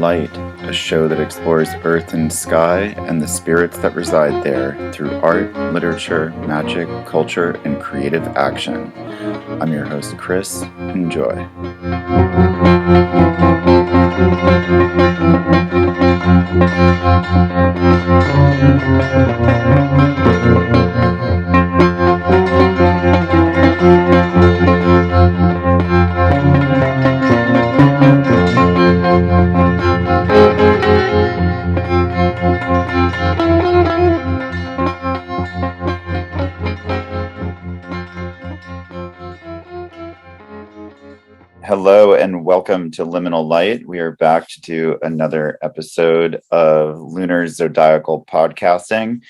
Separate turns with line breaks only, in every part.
Light, a show that explores Earth and sky and the spirits that reside there through art, literature, magic, culture, and creative action. I'm your host, Chris. Enjoy. Hello and welcome to Liminal Light. We are back to do another episode of Lunar Zodiacal Podcasting.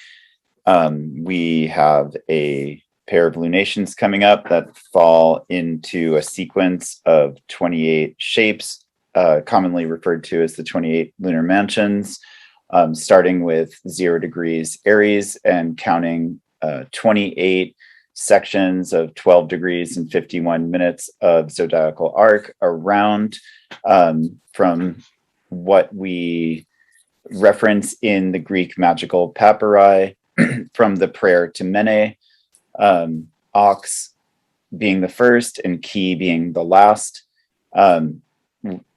We have a pair of lunations coming up that fall into a sequence of 28 shapes, commonly referred to as the 28 lunar mansions, starting with 0 degrees Aries and counting 28 sections of 12 degrees and 51 minutes of zodiacal arc around, from what we reference in the Greek magical papyri, from the prayer to Mene, ox being the first and key being the last.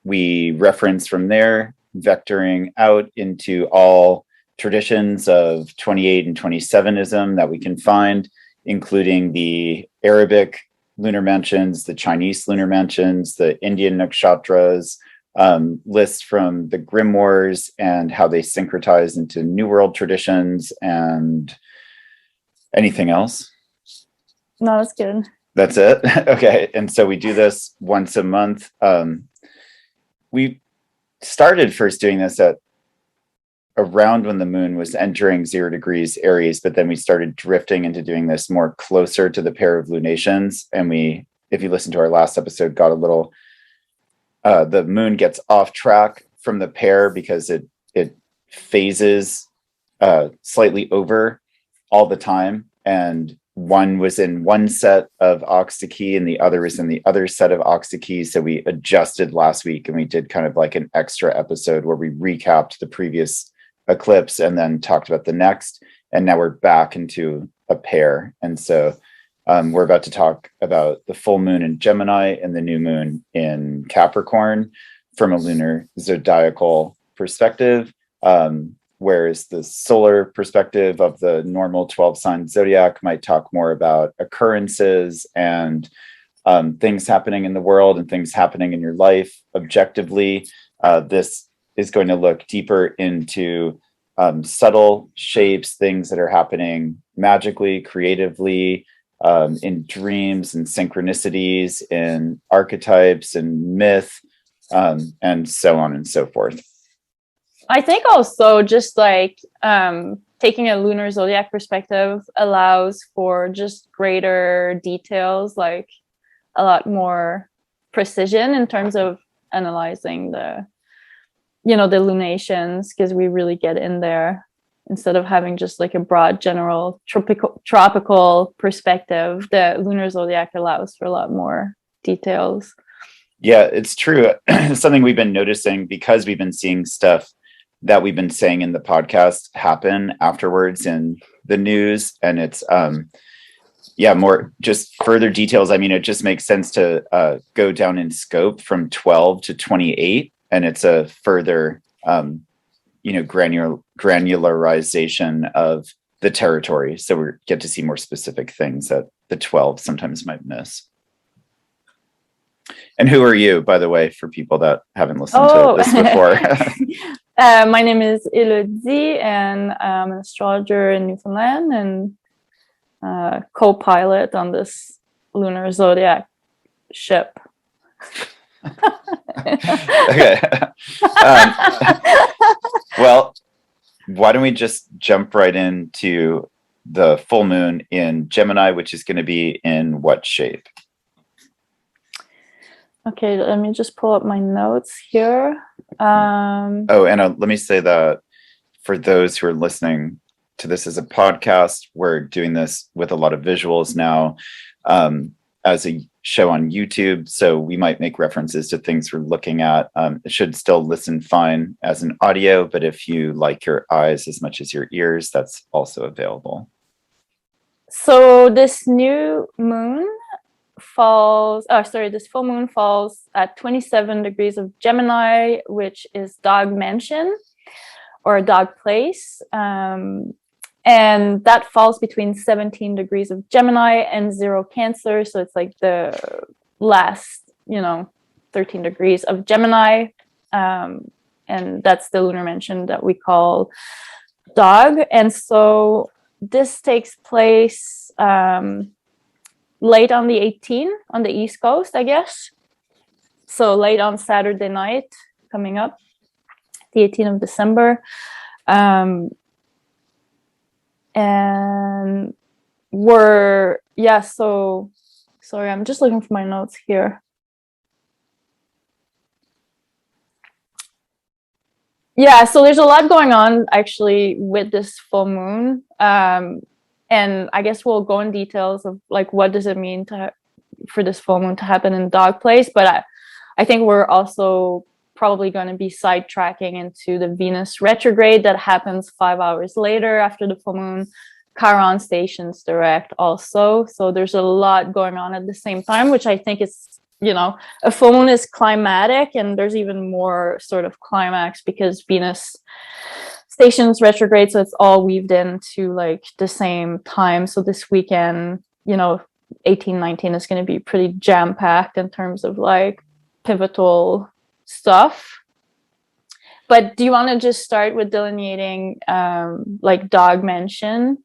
We reference from there, vectoring out into all traditions of 28 and 27ism that we can find, including the Arabic lunar mansions, the Chinese lunar mansions, the Indian nakshatras, lists from the grimoires and how they syncretize into New World traditions, and anything else?
No, that's good.
That's it? Okay. And so we do this once a month. We started first doing this at around when the moon was entering 0 degrees Aries, but then we started drifting into doing this more closer to the pair of lunations. And we, if you listen to our last episode, got a little, the moon gets off track from the pair because it phases slightly over all the time. And one was in one set of oxyki and the other is in the other set of oxyki. So we adjusted last week and we did kind of like an extra episode where we recapped the previous eclipse and then talked about the next, and now we're back into a pair. And so we're about to talk about the full moon in Gemini and the new moon in Capricorn from a lunar zodiacal perspective, whereas the solar perspective of the normal 12 sign zodiac might talk more about occurrences and things happening in the world and things happening in your life objectively. This is going to look deeper into subtle shapes, things that are happening magically, creatively, in dreams and synchronicities, in archetypes and myth, and so on and so forth.
I think also just like taking a lunar zodiac perspective allows for just greater details, like a lot more precision in terms of analyzing the lunations, because we really get in there instead of having just like a broad general tropical perspective. The lunar zodiac allows for a lot more details.
Yeah, it's true. Something we've been noticing, because we've been seeing stuff that we've been saying in the podcast happen afterwards in the news, and it's more just further details. I mean, it just makes sense to go down in scope from 12 to 28. And it's a further, granularization of the territory. So we get to see more specific things that the 12 sometimes might miss. And who are you, by the way, for people that haven't listened to this before?
My name is Elodie, and I'm an astrologer in Newfoundland and co-pilot on this lunar zodiac ship.
Okay. Well, why don't we just jump right into the full moon in Gemini, which is going to be in what shape?
Okay, let me just pull up my notes here.
Let me say that for those who are listening to this as a podcast, we're doing this with a lot of visuals now. As a show on YouTube, so we might make references to things we're looking at. It should still listen fine as an audio, but if you like your eyes as much as your ears, that's also available.
So this new moon falls, this full moon falls at 27 degrees of Gemini, which is dog mansion or dog place. And that falls between 17 degrees of Gemini and 0 Cancer. So it's like the last, 13 degrees of Gemini. And that's the lunar mansion that we call dog. And so this takes place late on the 18th on the East Coast, I guess. So late on Saturday night coming up, the 18th of December. And so sorry, I'm just looking for my notes here. Yeah, so there's a lot going on actually with this full moon. And I guess we'll go in details of like what does it mean for this full moon to happen in dog place, but I think we're also probably going to be sidetracking into the Venus retrograde that happens 5 hours later after the full moon. Chiron stations direct also. So there's a lot going on at the same time, which I think is, a full moon is climatic, and there's even more sort of climax because Venus stations retrograde. So it's all weaved into like the same time. So this weekend, 18, 19 is going to be pretty jam packed in terms of like pivotal stuff. But do you want to just start with delineating like dog mansion?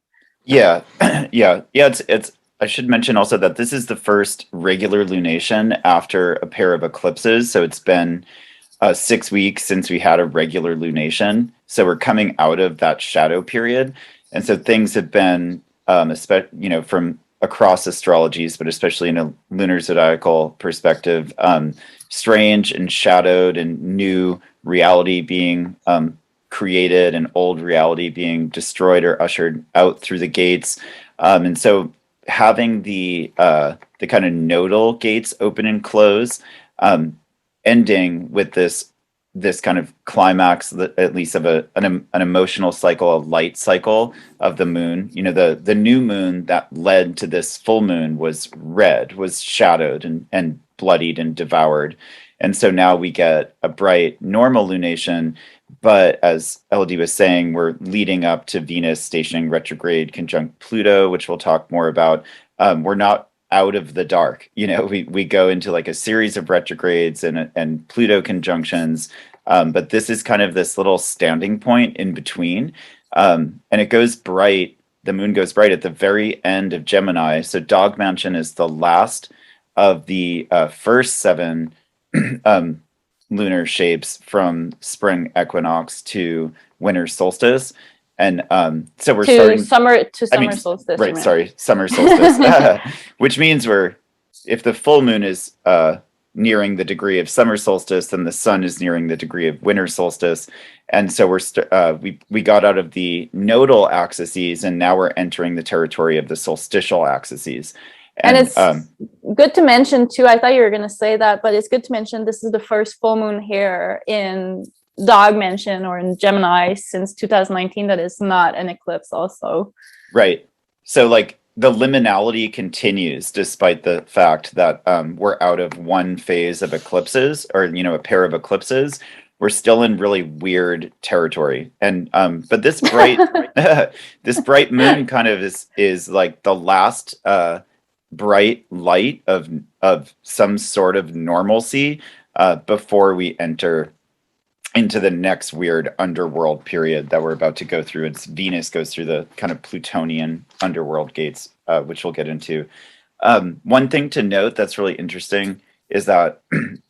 Yeah. It's I should mention also that this is the first regular lunation after a pair of eclipses. So it's been 6 weeks since we had a regular lunation. So we're coming out of that shadow period. And so things have been, from across astrologies, but especially in a lunar zodiacal perspective, strange and shadowed, and new reality being created and old reality being destroyed or ushered out through the gates. And so having the kind of nodal gates open and close, ending with this kind of climax, at least of an emotional cycle, a light cycle of the moon. The new moon that led to this full moon was red, was shadowed and bloodied and devoured. And so now we get a bright normal lunation. But as LD was saying, we're leading up to Venus stationing retrograde conjunct Pluto, which we'll talk more about. We're not out of the dark. We go into like a series of retrogrades and Pluto conjunctions. But this is kind of this little standing point in between. And it goes bright. The moon goes bright at the very end of Gemini. So dog mansion is the last of the first 7 lunar shapes from spring equinox to winter solstice. And so we're starting
summer solstice.
Right, sorry, summer solstice. Which means if the full moon is nearing the degree of summer solstice, then the sun is nearing the degree of winter solstice. And so we got out of the nodal axes, and now we're entering the territory of the solstitial axes.
And it's good to mention too, I thought you were going to say that, but it's good to mention this is the first full moon here in dog mansion or in Gemini since 2019 that is not an eclipse also.
Right. So like the liminality continues despite the fact that we're out of one phase of eclipses, or a pair of eclipses. We're still in really weird territory. And but this bright this bright moon kind of is like the last bright light of some sort of normalcy before we enter into the next weird underworld period that we're about to go through. It's Venus goes through the kind of Plutonian underworld gates, which we'll get into. One thing to note that's really interesting is that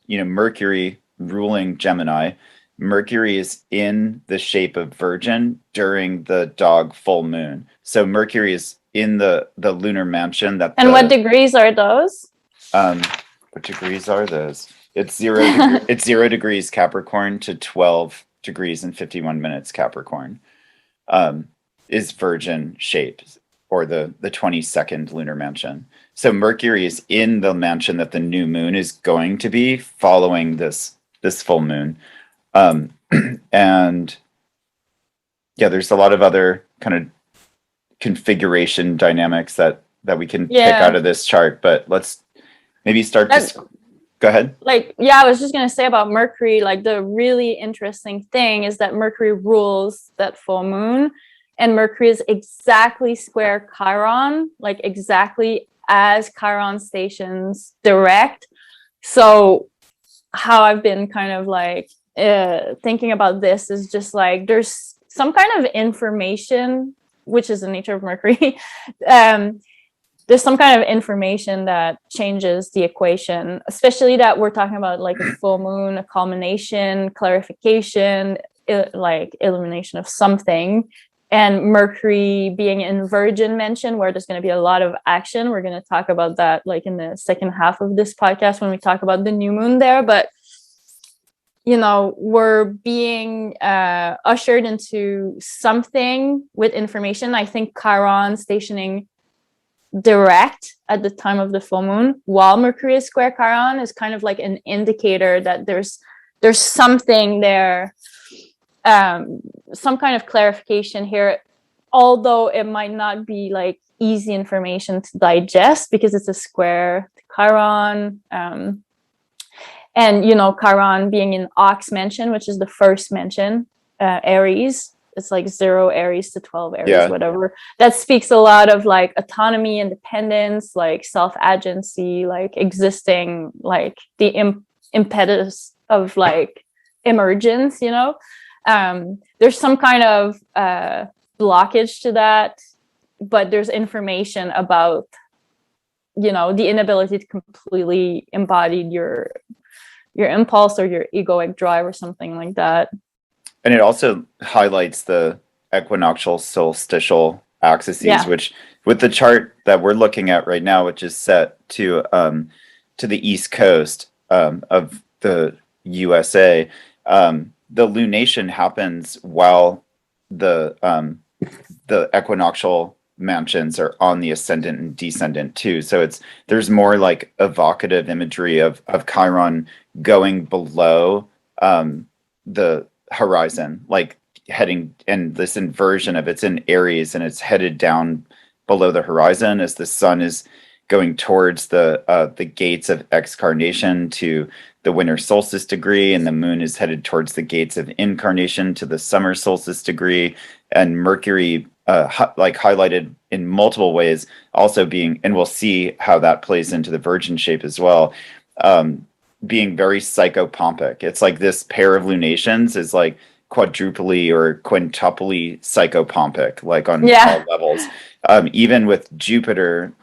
Mercury ruling Gemini, Mercury is in the shape of Virgin during the dog full moon. So Mercury is in the lunar mansion.
What degrees are those?
What degrees are those? It's 0 it's 0 degrees Capricorn to 12 degrees and 51 minutes Capricorn is Virgin shape. or the 22nd lunar mansion. So Mercury is in the mansion that the new moon is going to be following this full moon. And yeah, there's a lot of other kind of configuration dynamics that we can pick out of this chart, but let's maybe start to go ahead.
Like, yeah, I was just gonna say about Mercury, like the really interesting thing is that Mercury rules that full moon, and Mercury is exactly square Chiron, like exactly as Chiron stations direct. So how I've been kind of like thinking about this is just like there's some kind of information, which is the nature of Mercury. There's some kind of information that changes the equation, especially that we're talking about like a full moon, a culmination, clarification, like illumination of something. And Mercury being in Virgin mention, where there's going to be a lot of action. We're going to talk about that like in the second half of this podcast when we talk about the new moon there. But you know, we're being ushered into something with information. I think Chiron stationing direct at the time of the full moon while Mercury is square Chiron is kind of like an indicator that there's something there, some kind of clarification here, although it might not be like easy information to digest because it's a square Chiron. And you know, Chiron being in Ox mention, which is the first mention, Aries, it's like 0 Aries to 12 Aries, whatever. That speaks a lot of like autonomy, independence, like self-agency, like existing, like the impetus of like emergence, you know. There's some kind of blockage to that, but there's information about, you know, the inability to completely embody your impulse or your egoic drive or something like that.
And it also highlights the equinoctial solstitial axes, which with the chart that we're looking at right now, which is set to the east coast of the USA, the lunation happens while the equinoctial mansions are on the ascendant and descendant too. So there's more like evocative imagery of Chiron going below the horizon, like heading, and this inversion of it's in Aries and it's headed down below the horizon as the sun is going towards the gates of excarnation to the winter solstice degree, and the moon is headed towards the gates of incarnation to the summer solstice degree, and Mercury like highlighted in multiple ways also being, and we'll see how that plays into the Virgin shape as well, being very psychopompic. It's like this pair of lunations is like quadruply or quintuply psychopompic, like on all levels. Even with Jupiter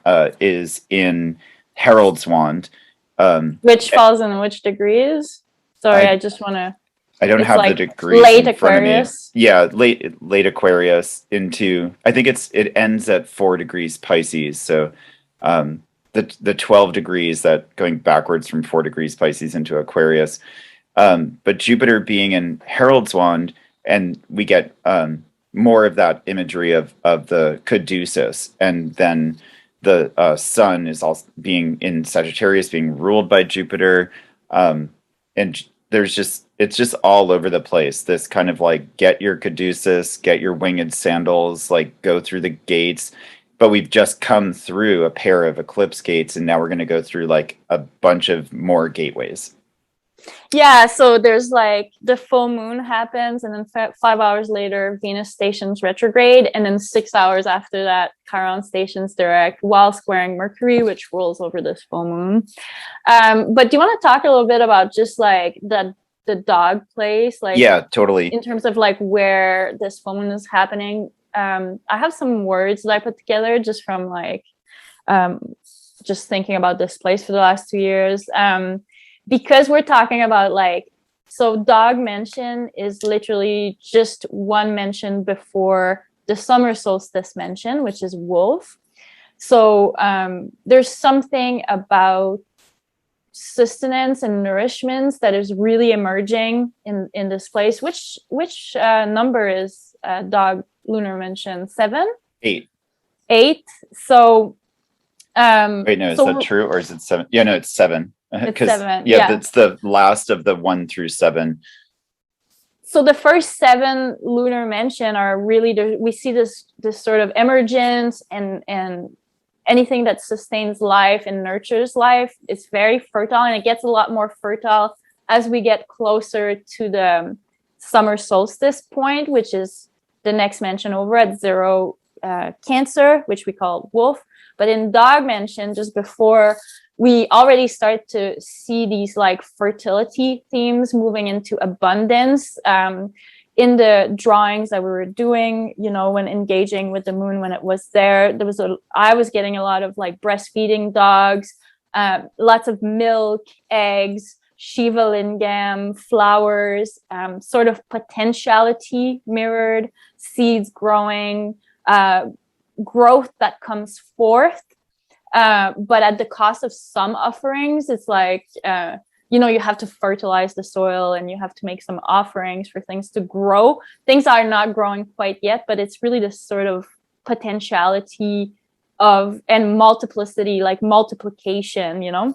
is in Herald's Wand.
Which falls in which degrees? Sorry, I just want to...
I don't have
like
the degrees
late
in front
Aquarius.
of me. Yeah, late Aquarius into, I think it ends at 4 degrees Pisces. So the 12 degrees that going backwards from 4 degrees Pisces into Aquarius. But Jupiter being in Herald's Wand, and we get more of that imagery of the caduceus, and then the sun is also being in Sagittarius, being ruled by Jupiter, and it's just all over the place. This kind of like, get your caduceus, get your winged sandals, like go through the gates. But we've just come through a pair of eclipse gates, and now we're going to go through like a bunch of more gateways.
Yeah, so there's like the full moon happens, and then 5 hours later, Venus stations retrograde, and then 6 hours after that, Chiron stations direct while squaring Mercury, which rules over this full moon. But do you want to talk a little bit about just like the dog place? Like,
yeah, totally.
In terms of like where this full moon is happening. I have some words that I put together just from like just thinking about this place for the last 2 years. Because we're talking about like, so dog mention is literally just one mention before the summer solstice mention, which is wolf. So there's something about sustenance and nourishments that is really emerging in this place. Which number is dog lunar mention? 7?
8.
8. So
Wait, no, is that
so
true, or is it 7? Yeah, no, it's 7.
it's
Because
7,
yeah,
yeah.
that's the last of the 1 through 7.
So the first 7 lunar mention are really we see this sort of emergence and anything that sustains life and nurtures life. It's very fertile, and it gets a lot more fertile as we get closer to the summer solstice point, which is the next mention over at 0 Cancer, which we call wolf. But in dog mention, just before, we already start to see these like fertility themes moving into abundance. In the drawings that we were doing, you know, when engaging with the moon, when it was there, I was getting a lot of like breastfeeding dogs, lots of milk, eggs, Shiva lingam, flowers, sort of potentiality mirrored, seeds growing, growth that comes forth. But at the cost of some offerings, it's like, you know, you have to fertilize the soil and you have to make some offerings for things to grow. Things are not growing quite yet, but it's really this sort of potentiality of and multiplicity, like multiplication, you know.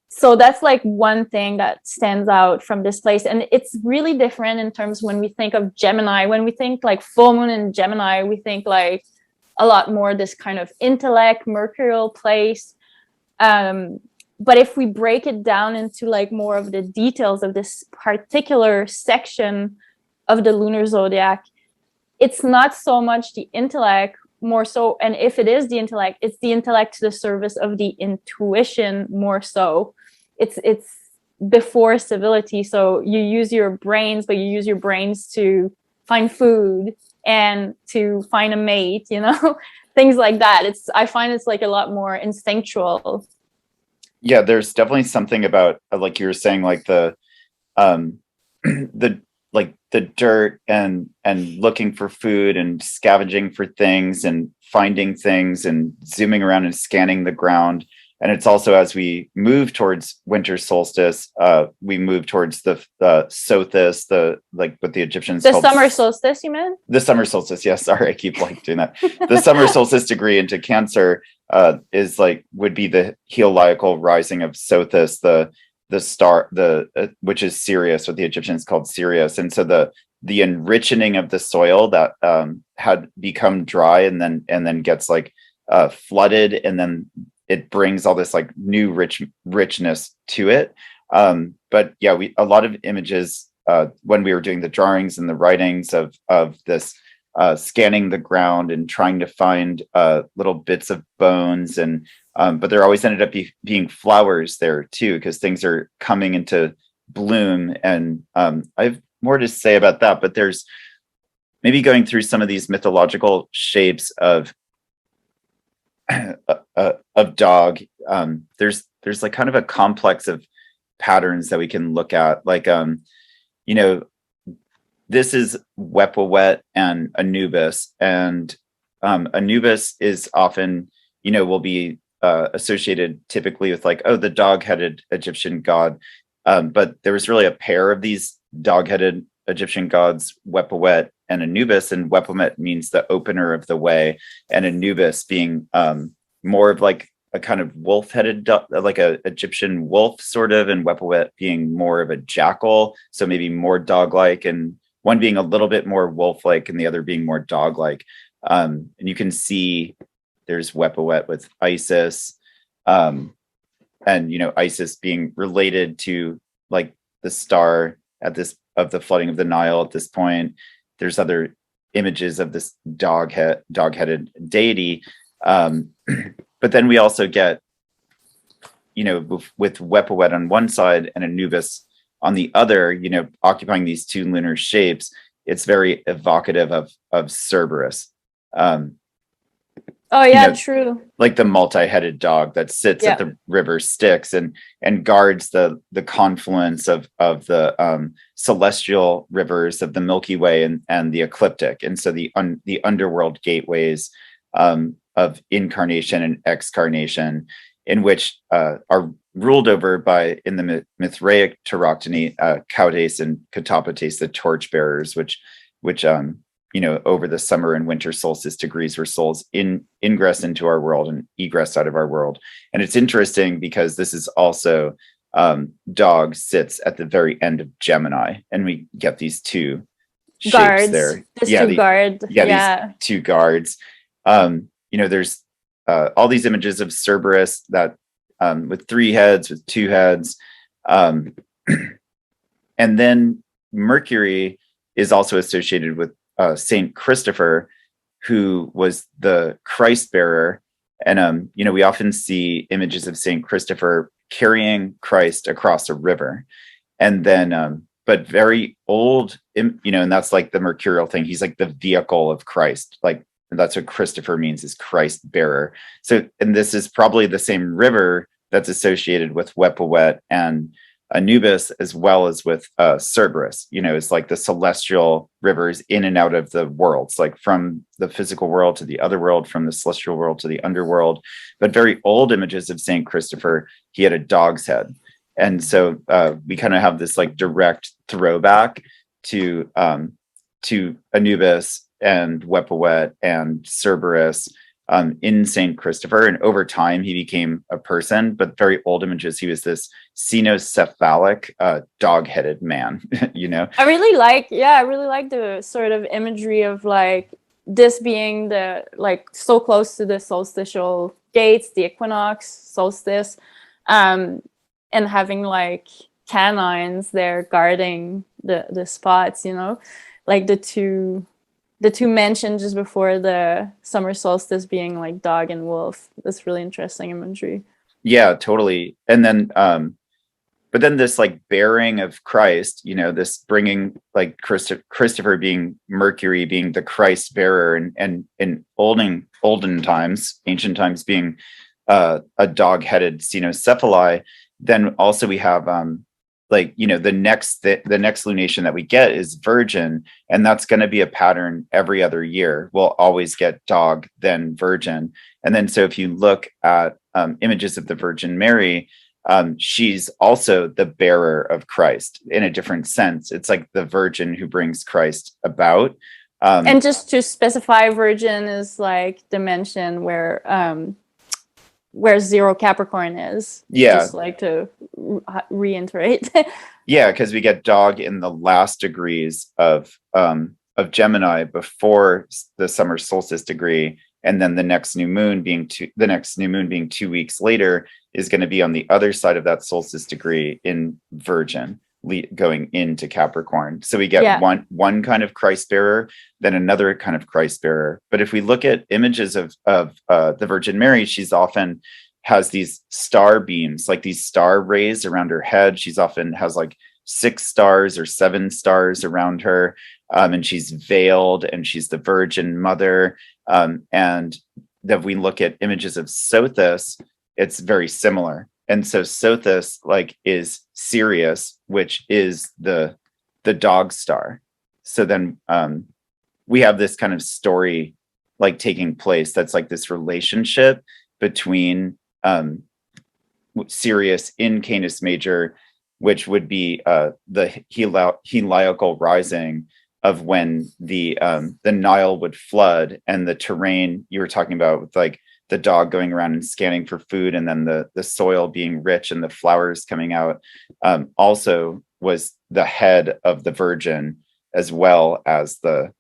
So that's like one thing that stands out from this place. And it's really different in terms when we think of Gemini. When we think like full moon in Gemini, we think like a lot more this kind of intellect, mercurial place. But if we break it down into like more of the details of this particular section of the lunar zodiac, it's not so much the intellect, more so, and if it is the intellect, it's the intellect to the service of the intuition more so. It's before civility. So you use your brains, but you use your brains to find food and to find a mate, you know, things like that. I find it's like a lot more instinctual.
Yeah, there's definitely something about, like you were saying, like the the dirt and looking for food and scavenging for things and finding things and zooming around and scanning the ground. And it's also, as we move towards winter solstice, we move towards the Sothis, the like what the Egyptians
The
called
summer solstice, you meant?
the summer solstice. Yes, sorry, I keep like doing that. The summer solstice degree into Cancer is like would be the heliacal rising of Sothis, the star, which is Sirius, what the Egyptians called Sirius. And so the enrichening of the soil that had become dry and then gets like flooded, and then it brings all this like new richness to it. But yeah, a lot of images when we were doing the drawings and the writings of this scanning the ground and trying to find little bits of bones, and but there always ended up being flowers there too, because things are coming into bloom. And I have more to say about that, but there's maybe going through some of these mythological shapes of dog. There's like kind of a complex of patterns that we can look at, like you know, this is Wepawet and Anubis, and Anubis is often, you know, will be associated typically with like, oh, the dog-headed Egyptian god, but there was really a pair of these dog-headed Egyptian gods, Wepawet and Anubis, and Wepawet means the opener of the way, and Anubis being more of like a kind of wolf-headed, like a Egyptian wolf sort of, and Wepawet being more of a jackal, so maybe more dog-like, and one being a little bit more wolf-like and the other being more dog-like. And you can see there's Wepawet with Isis, and you know, Isis being related to like the star at this of the flooding of the Nile at this point. There's other images of this dog-headed deity, but then we also get, you know, with Wepawet on one side and Anubis on the other, you know, occupying these two lunar shapes. It's very evocative of Cerberus.
Oh yeah,
you know,
true.
Like the multi-headed dog that sits at the river Styx and guards the confluence of the celestial rivers of the Milky Way and the ecliptic. And so the underworld gateways of incarnation and excarnation, in which are ruled over by, in the Mithraic Tauroctony, Caudes and Katapates, the torchbearers, which over the summer and winter solstice degrees where souls ingress into our world and egress out of our world. And it's interesting because this is also dog sits at the very end of Gemini, and we get these two shapes
Guards.
there.
These two guard.
These two guards. There's all these images of Cerberus that with 3 heads, with 2 heads. And then Mercury is also associated with Saint Christopher, who was the Christ bearer. And, we often see images of Saint Christopher carrying Christ across a river. And then, but very old, and that's like the mercurial thing. He's like the vehicle of Christ. Like that's what Christopher means, is Christ bearer. So, and this is probably the same river that's associated with Wepawet and Anubis, as well as with Cerberus. It's like the celestial rivers in and out of the worlds, like from the physical world to the other world, from the celestial world to the underworld. But very old images of Saint Christopher, he had a dog's head. And so we kind of have this like direct throwback to Anubis and Wepawet and Cerberus in Saint Christopher. And over time, he became a person, but very old images, he was this cynocephalic, dog-headed man,
I really like the sort of imagery of like this being the like so close to the solstitial gates, the equinox, solstice, and having like canines there guarding the spots, like the two mentioned just before the summer solstice being like dog and wolf. That's really interesting imagery.
Yeah, totally. And then but then this like bearing of Christ, this bringing like Christopher being Mercury, being the Christ bearer, and in olden times, ancient times, being a dog-headed cynocephali. Then also we have the next lunation that we get is Virgin, and that's going to be a pattern every other year. We'll always get dog, then Virgin. And then so if you look at images of the Virgin Mary, she's also the bearer of Christ in a different sense. It's like the Virgin who brings Christ about.
And just to specify, Virgin is like dimension where 0 Capricorn is.
Yeah.
Just like to reiterate.
Yeah, because we get dog in the last degrees of Gemini before the summer solstice degree, and then the next new moon being 2 weeks later is going to be on the other side of that solstice degree in Virgin, going into Capricorn. So we get one kind of Christ bearer, then another kind of Christ bearer. But if we look at images of the Virgin Mary, she's often has these star beams, like these star rays around her head. She's often has like 6 stars or 7 stars around her, and she's veiled, and she's the Virgin Mother. And that we look at images of Sothis, it's very similar. And so Sothis is Sirius, which is the dog star. So then we have this kind of story taking place that's like this relationship between Sirius in Canis Major, which would be the heliacal rising of when the Nile would flood, and the terrain you were talking about with the dog going around and scanning for food, and then the soil being rich and the flowers coming out, also was the head of the Virgin, as well as the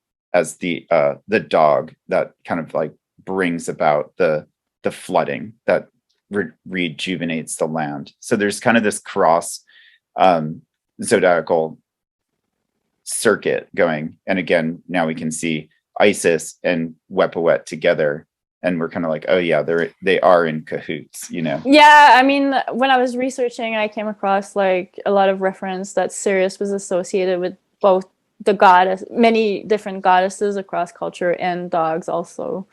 dog that kind of brings about the flooding that rejuvenates the land. So there's kind of this cross zodiacal circuit going, and again, now we can see Isis and Wepawet together, and we're kind of like, oh yeah, they are in cahoots,
Yeah, I mean, when I was researching, I came across a lot of reference that Sirius was associated with both the goddess, many different goddesses across culture, and dogs also.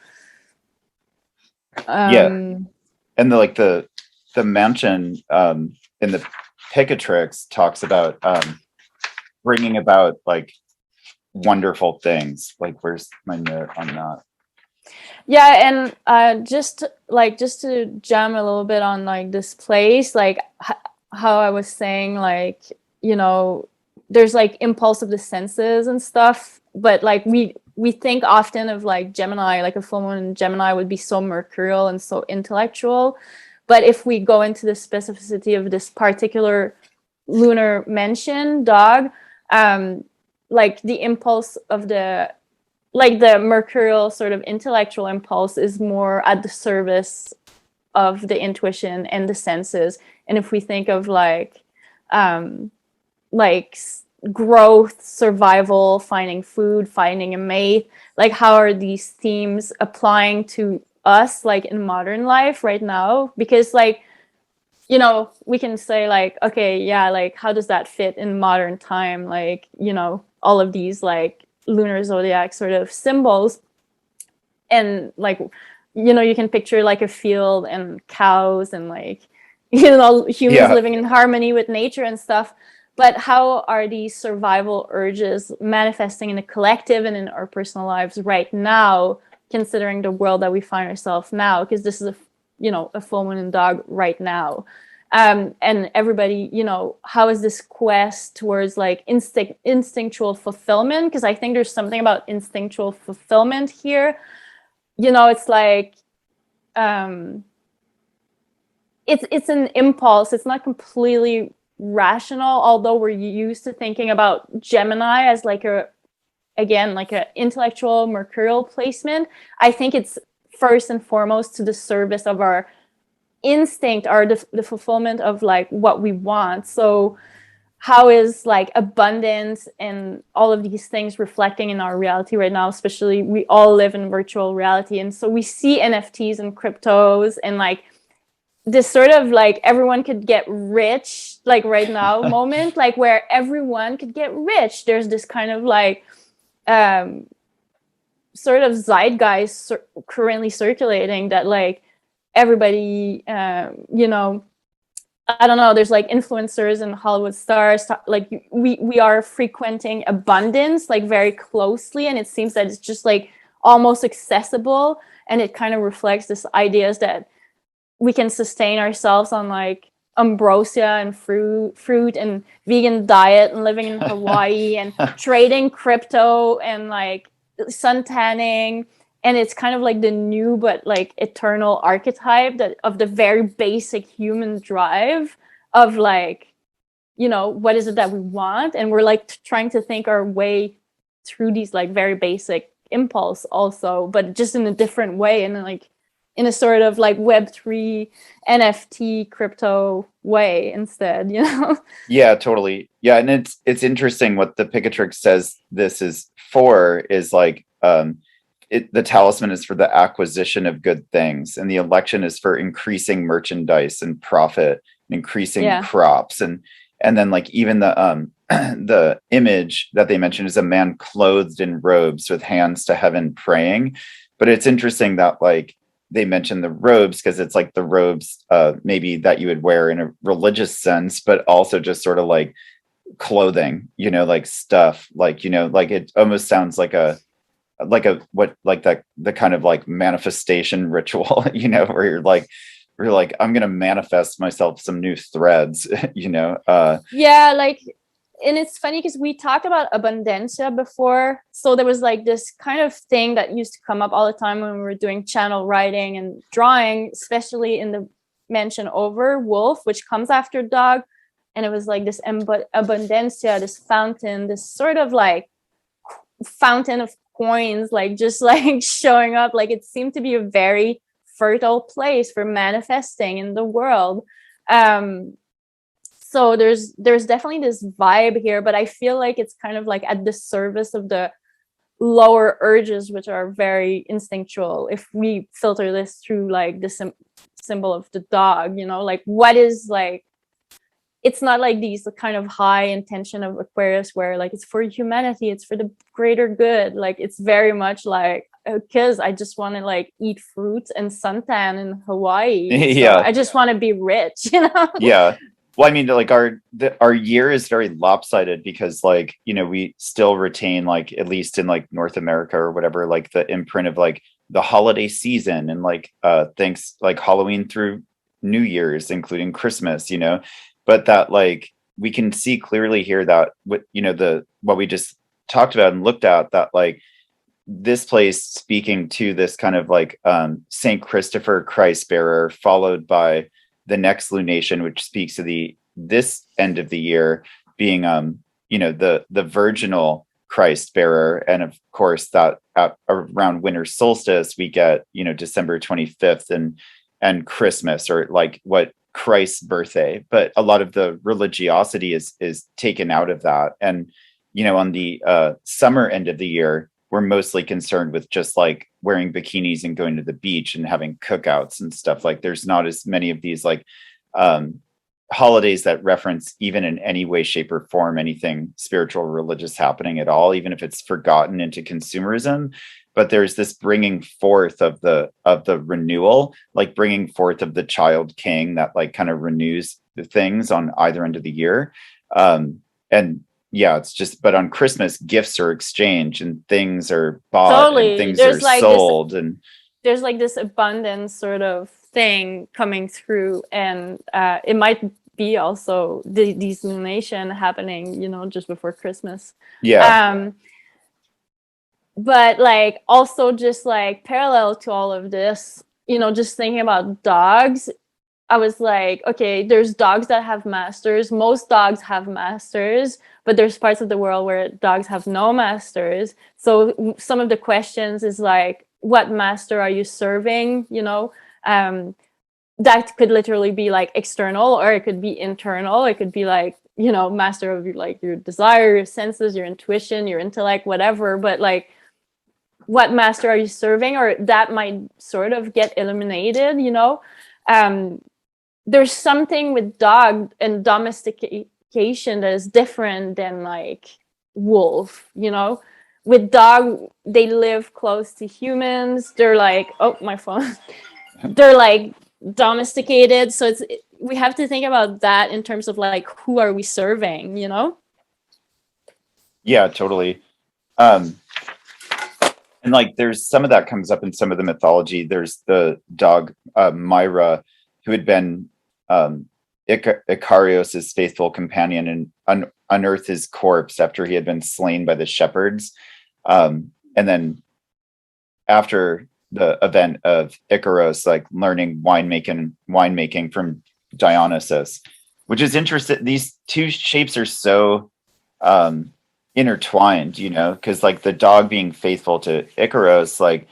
Yeah, and the mansion in the Picatrix talks about bringing about wonderful things. Where's my note on that?
Yeah, and just to jam a little bit on this place, how I was saying, there's impulse of the senses and stuff, but we we think often of like Gemini, like a full moon in Gemini would be so mercurial and so intellectual. But if we go into the specificity of this particular lunar mention, dog, like the impulse of the mercurial sort of intellectual impulse is more at the service of the intuition and the senses. And if we think of like growth, survival, finding food, finding a mate, like how are these themes applying to us like in modern life right now? Because like, you know, we can say like, okay, yeah, like how does that fit in modern time? Like, you know, all of these like lunar zodiac sort of symbols. And like, you know, you can picture like a field and cows and like, you know, humans living in harmony with nature and stuff. But how are these survival urges manifesting in the collective and in our personal lives right now, considering the world that we find ourselves now? Because this is a full moon in dog right now. And everybody, you know, how is this quest towards like instinctual fulfillment? Because I think there's something about instinctual fulfillment here. You know, it's like it's an impulse. It's not completely rational, although we're used to thinking about Gemini as like an intellectual mercurial placement. I think it's first and foremost to the service of our instinct, or the fulfillment of like what we want. So how is like abundance and all of these things reflecting in our reality right now? Especially we all live in virtual reality, and so we see NFTs and cryptos and like this sort of like everyone could get rich like right now moment, like where everyone could get rich. There's this kind of like sort of zeitgeist currently circulating that like everybody you know, I don't know, there's like influencers and Hollywood stars like we are frequenting abundance like very closely, and it seems that it's just like almost accessible, and it kind of reflects this ideas that we can sustain ourselves on like ambrosia and fruit and vegan diet and living in Hawaii and trading crypto and like sun tanning. And it's kind of like the new but like eternal archetype that of the very basic human drive of like, you know, what is it that we want? And we're like trying to think our way through these like very basic impulse also, but just in a different way, and like in a sort of like Web3 NFT crypto way instead, you know?
Yeah, totally. Yeah, and it's interesting what the Picatrix says this is for is like the talisman is for the acquisition of good things, and the election is for increasing merchandise and profit and increasing crops, and then like even the the image that they mentioned is a man clothed in robes with hands to heaven praying. But it's interesting that like they mentioned the robes because it's like the robes maybe that you would wear in a religious sense, but also just sort of like clothing, you know, like stuff, like, you know, like it almost sounds like the kind of like manifestation ritual, you know, where you're like I'm gonna manifest myself some new threads, you know.
Yeah, like, and it's funny because we talked about abundancia before. So there was like this kind of thing that used to come up all the time when we were doing channel writing and drawing, especially in the mention over wolf, which comes after dog. And it was like this abundancia, this fountain, this sort of like fountain of coins, like just like showing up. Like it seemed to be a very fertile place for manifesting in the world. So there's definitely this vibe here, but I feel like it's kind of like at the service of the lower urges, which are very instinctual. If we filter this through like the symbol of the dog, you know, like what is like, it's not like these kind of high intention of Aquarius where like it's for humanity, it's for the greater good. Like it's very much like, because I just want to like eat fruits and suntan in Hawaii.
Yeah,
so I just want to be rich, you know.
Yeah. Well, I mean, like our year is very lopsided because, like, you know, we still retain, like, at least in like North America or whatever, like the imprint of like the holiday season and like things like Halloween through New Year's, including Christmas, you know. But that like we can see clearly here that what, you know, what we just talked about and looked at, that like this place speaking to this kind of like Saint Christopher Christ bearer, followed by the next lunation, which speaks to this end of the year being the virginal Christ bearer. And of course that around winter solstice we get December 25th and Christmas, or like what Christ's birthday, but a lot of the religiosity is taken out of that. And on the summer end of the year, we're mostly concerned with just like wearing bikinis and going to the beach and having cookouts and stuff. Like there's not as many of these like holidays that reference even in any way, shape, or form anything spiritual or religious happening at all, even if it's forgotten into consumerism. But there's this bringing forth of the renewal, like bringing forth of the child king that like kind of renews the things on either end of the year. And yeah, it's just, but on Christmas, gifts are exchanged and things are bought and things are sold. And
there's like this abundance sort of thing coming through, and it might be also these lunation happening, just before Christmas.
Yeah.
But like also just like parallel to all of this, just thinking about dogs, I was like, okay, there's dogs that have masters. Most dogs have masters, but there's parts of the world where dogs have no masters. So some of the questions is like, what master are you serving? That could literally be like external, or it could be internal. It could be like, master of your desire, your senses, your intuition, your intellect, whatever. But like, what master are you serving? Or that might sort of get eliminated, there's something with dog and domestication that is different than like wolf, with dog, they live close to humans. They're like, oh, my phone. They're like domesticated. So we have to think about that in terms of like, who are we serving,
Yeah, totally. And like there's some of that comes up in some of the mythology. There's the dog Myra, who had been Icarios's faithful companion, and unearthed his corpse after he had been slain by the shepherds. And then after the event of Icaros, like learning winemaking from Dionysus, which is interesting. These two shapes are so intertwined, because like the dog being faithful to Icaros, like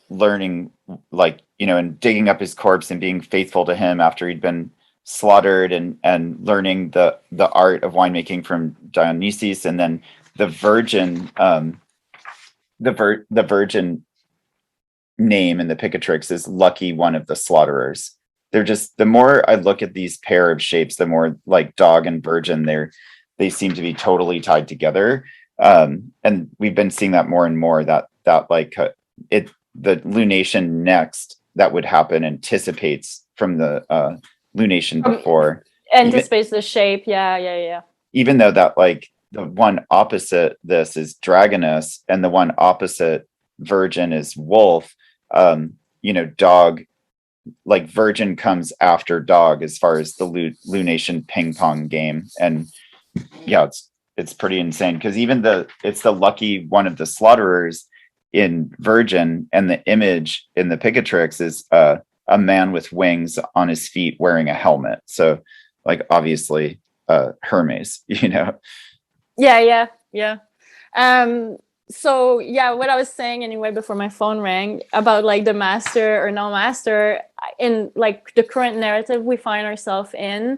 learning, like and digging up his corpse and being faithful to him after he'd been slaughtered, and learning the art of winemaking from Dionysus. And then the virgin the virgin name in the Picatrix is lucky one of the slaughterers. They're just, the more I look at these pair of shapes, the more like dog and virgin they seem to be totally tied together. And we've been seeing that more and more, that like the lunation next that would happen anticipates from the lunation before.
Anticipates the shape. Yeah.
Even though that like the one opposite this is dragoness and the one opposite virgin is wolf, dog, like virgin comes after dog as far as the lunation ping pong game. And yeah, it's pretty insane, because even it's the lucky one of the slaughterers in virgin, and the image in the Picatrix is a man with wings on his feet wearing a helmet. So like obviously Hermes.
Yeah. So yeah, what I was saying anyway before my phone rang about like the master or no master in like the current narrative we find ourselves in,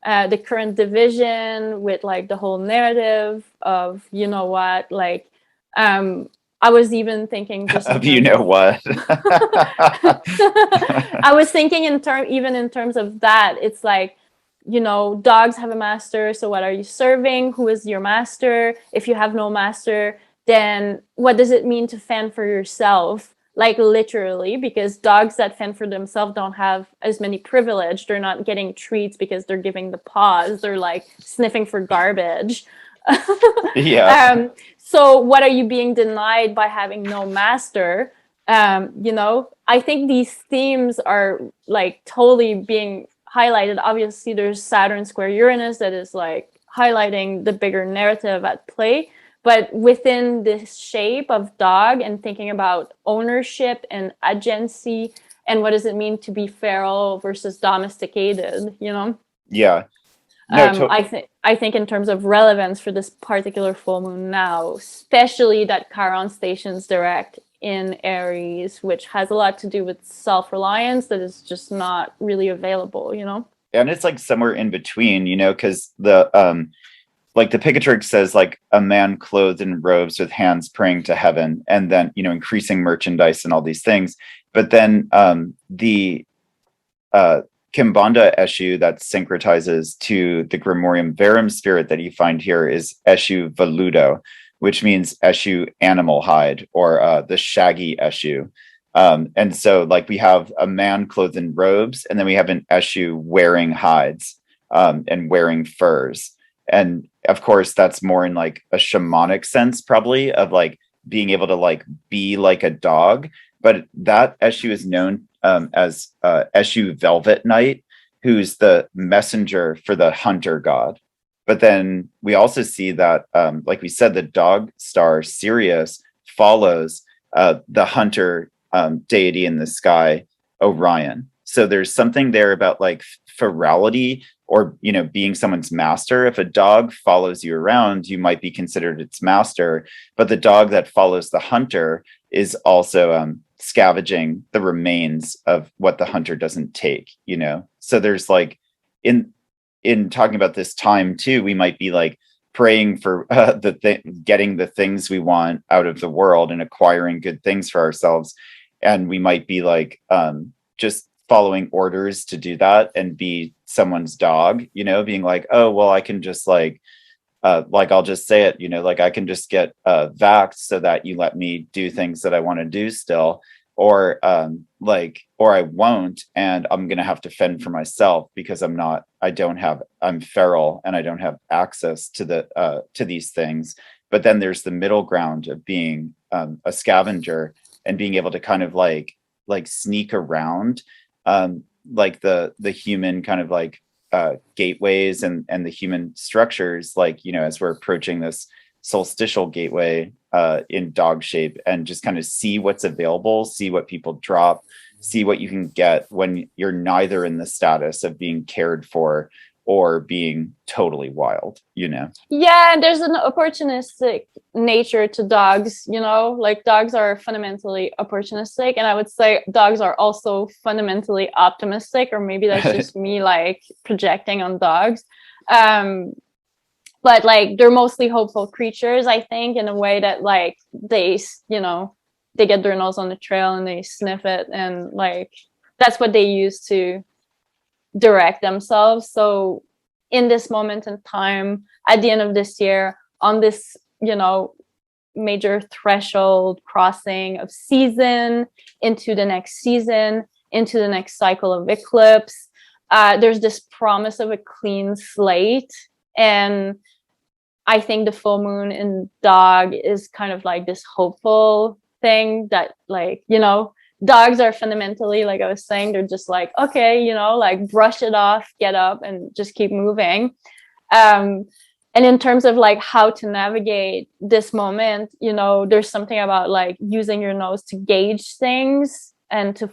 the current division with like the whole narrative of like I was even thinking just
of what
I was thinking in terms of that. It's like, dogs have a master, so what are you serving? Who is your master? If you have no master, then what does it mean to fend for yourself? Like literally, because dogs that fend for themselves don't have as many privilege. They're not getting treats because they're giving the paws. They're like sniffing for garbage.
Yeah.
So what are you being denied by having no master? I think these themes are like totally being highlighted. Obviously, there's Saturn square Uranus that is like highlighting the bigger narrative at play. but within this shape of dog and thinking about ownership and agency and what does it mean to be feral versus domesticated, you know?
Yeah. No,
I think in terms of relevance for this particular full moon now, especially that Chiron stations direct in Aries, which has a lot to do with self-reliance that is just not really available, you know?
and it's like somewhere in between, you know, because the like the Picatrix says, like a man clothed in robes with hands praying to heaven, and then, you know, increasing merchandise and all these things. But then the Kimbanda Eshu that syncretizes to the Grimorium Verum spirit that you find here is Eshu Veludo, which means Eshu animal hide, or the shaggy Eshu. And so like we have a man clothed in robes, and then we have an Eshu wearing hides and wearing furs. And of course, that's more in like a shamanic sense, probably, of like being able to like be like a dog. But that Eshu is known as Eshu Velvet Knight, who's the messenger for the hunter god. But then we also see that, like we said, the dog star Sirius follows the hunter deity in the sky, Orion. So there's something there about like ferality, or, you know, being someone's master. If a dog follows you around, you might be considered its master. But the dog that follows the hunter is also scavenging the remains of what the hunter doesn't take, you know? So there's like, in talking about this time too, we might be like praying for getting the things we want out of the world and acquiring good things for ourselves. And we might be like just following orders to do that and be someone's dog, you know, being like, oh, well, I can just like I'll just say it, you know, like I can just get vaxxed so that you let me do things that I want to do still, or or I won't, and I'm gonna have to fend for myself because I'm feral and I don't have access to to these things. But then there's the middle ground of being a scavenger and being able to kind of like sneak around like the human kind of like gateways and the human structures, like, you know, as we're approaching this solstitial gateway in dog shape, and just kind of see what's available, see what people drop, see what you can get when you're neither in the status of being cared for or being totally wild, you know?
Yeah, and there's an opportunistic nature to dogs, you know, like dogs are fundamentally opportunistic, and I would say dogs are also fundamentally optimistic, or maybe that's just me like projecting on dogs. But like they're mostly hopeful creatures, I think, in a way that like they, you know, they get their nose on the trail and they sniff it, and like that's what they use to direct themselves. So in this moment in time, at the end of this year, on this, you know, major threshold crossing of season into the next season, into the next cycle of eclipse, there's this promise of a clean slate. And I think the full moon in dog is kind of like this hopeful thing that, like, you know, dogs are fundamentally, like I was saying, they're just like, okay, you know, like brush it off, get up and just keep moving. And in terms of like how to navigate this moment, you know, there's something about like using your nose to gauge things and to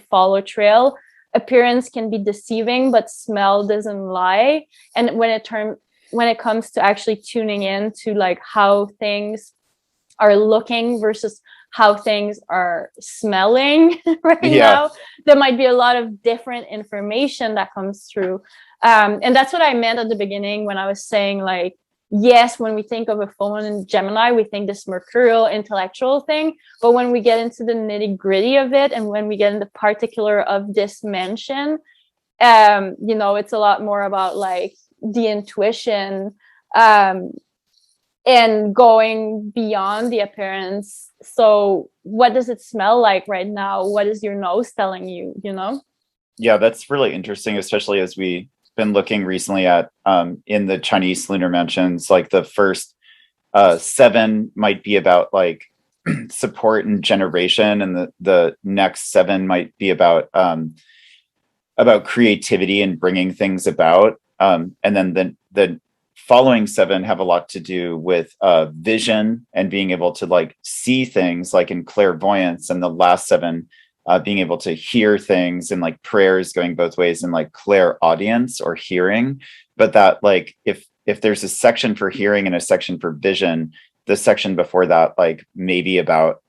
follow trail. Appearance can be deceiving, but smell doesn't lie. And when it comes to actually tuning in to like how things are looking versus how things are smelling right now, there might be a lot of different information that comes through. And that's what I meant at the beginning when I was saying, like, yes, when we think of a full moon in Gemini, we think this mercurial intellectual thing. But when we get into the nitty gritty of it, and when we get into particular of this mention, you know, it's a lot more about like the intuition, and going beyond the appearance. So what does it smell like right now? What is your nose telling you, you know?
Yeah, that's really interesting, especially as we've been looking recently at in the Chinese lunar mentions, like the first 7 might be about like support and generation, and the next 7 might be about creativity and bringing things about. And then the following 7 have a lot to do with vision and being able to like see things, like in clairvoyance, and the last 7 being able to hear things, and like prayers going both ways, and like clairaudience or hearing. But that like if there's a section for hearing and a section for vision, the section before that like maybe about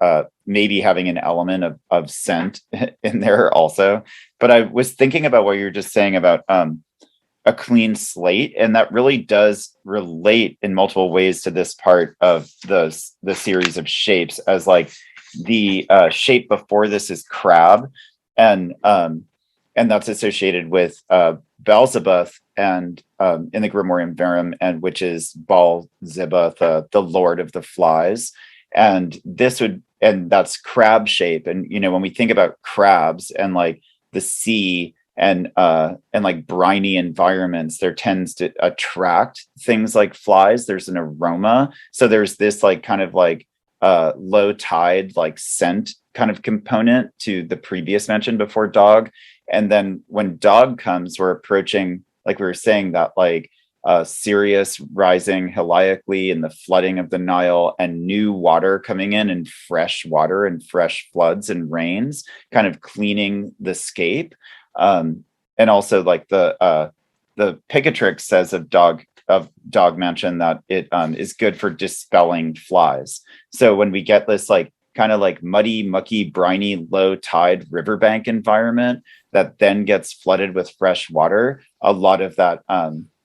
maybe having an element of scent in there also. But I was thinking about what you were just saying about a clean slate, and that really does relate in multiple ways to this part of the series of shapes, as like the shape before this is crab, and that's associated with Beelzebub, and in the Grimorium Verum, and which is Baal-zebub, the Lord of the Flies. And that's crab shape. And you know, when we think about crabs and like the sea and like briny environments, there tends to attract things like flies. There's an aroma. So there's this like kind of like low tide like scent kind of component to the previous mention before dog. And then when dog comes, we're approaching, like we were saying, that like Sirius rising heliacally in the flooding of the Nile, and new water coming in, and fresh water and fresh floods and rains, kind of cleaning the scape. And also like the Picatrix says of dog mansion that it is good for dispelling flies. So when we get this like kind of like muddy, mucky, briny, low tide riverbank environment that then gets flooded with fresh water, a lot of that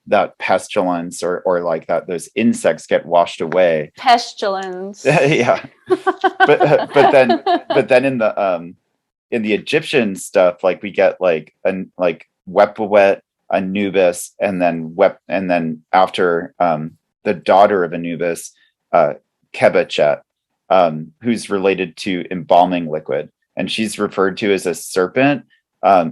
that pestilence or like that those insects get washed away.
Pestilence.
Yeah. but then in the Egyptian stuff, like we get like Wepwet, Anubis, and then after the daughter of Anubis, Kebechet, who's related to embalming liquid, and she's referred to as a serpent,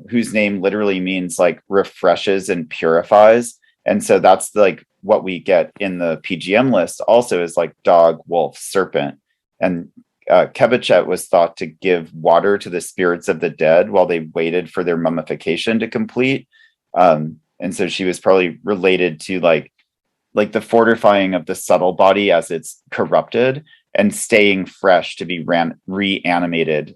whose name literally means like refreshes and purifies. And so that's like what we get in the PGM list also, is like dog, wolf, serpent. And Kebechet was thought to give water to the spirits of the dead while they waited for their mummification to complete. And so she was probably related to like the fortifying of the subtle body as it's corrupted, and staying fresh to be reanimated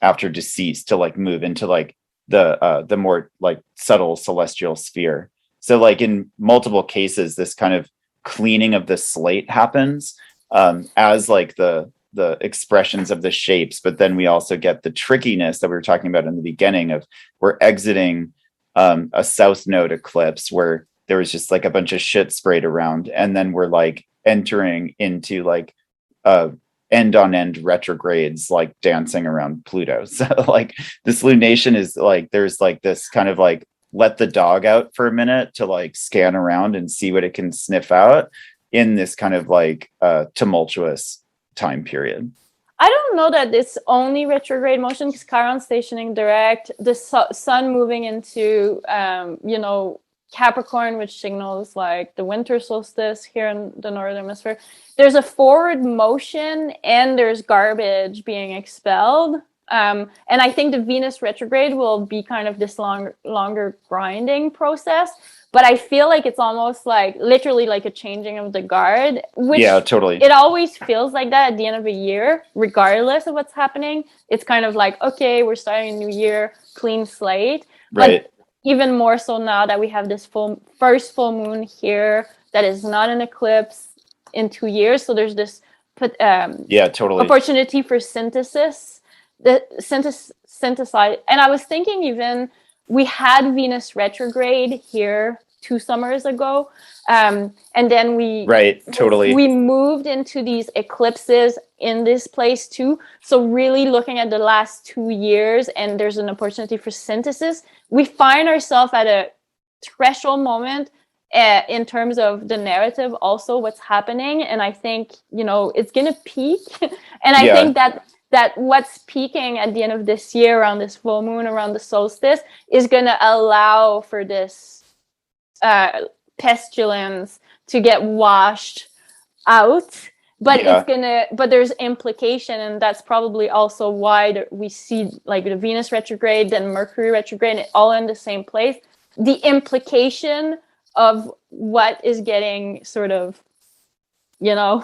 after decease, to like move into like the more like subtle celestial sphere. So like in multiple cases, this kind of cleaning of the slate happens as like the expressions of the shapes. But then we also get the trickiness that we were talking about in the beginning of, we're exiting a south node eclipse where there was just like a bunch of shit sprayed around, and then we're like entering into like end on end retrogrades, like dancing around Pluto. So like this lunation is like, there's like this kind of like let the dog out for a minute to like scan around and see what it can sniff out in this kind of like tumultuous time period.
I don't know that it's only retrograde motion, because Chiron stationing direct, the sun moving into Capricorn, which signals like the winter solstice here in the northern hemisphere. There's a forward motion and there's garbage being expelled. And I think the Venus retrograde will be kind of this longer grinding process. But I feel like it's almost like literally like a changing of the guard. Which,
yeah, totally.
It always feels like that at the end of a year, regardless of what's happening. It's kind of like, okay, we're starting a new year, clean slate.
Right.
But even more so now that we have this first full moon here that is not an eclipse in 2 years. So there's this
totally
opportunity for synthesis. Synthesize. And I was thinking, even we had Venus retrograde here 2 summers ago, and then we moved into these eclipses in this place too. So really looking at the last 2 years, and there's an opportunity for synthesis. We find ourselves at a threshold moment in terms of the narrative, also what's happening. And I think it's gonna peak, and I think that what's peaking at the end of this year, around this full moon, around the solstice, is going to allow for this pestilence to get washed out. But but there's implication, and that's probably also why we see like the Venus retrograde, then Mercury retrograde, all in the same place. The implication of what is getting sort of,
Yeah.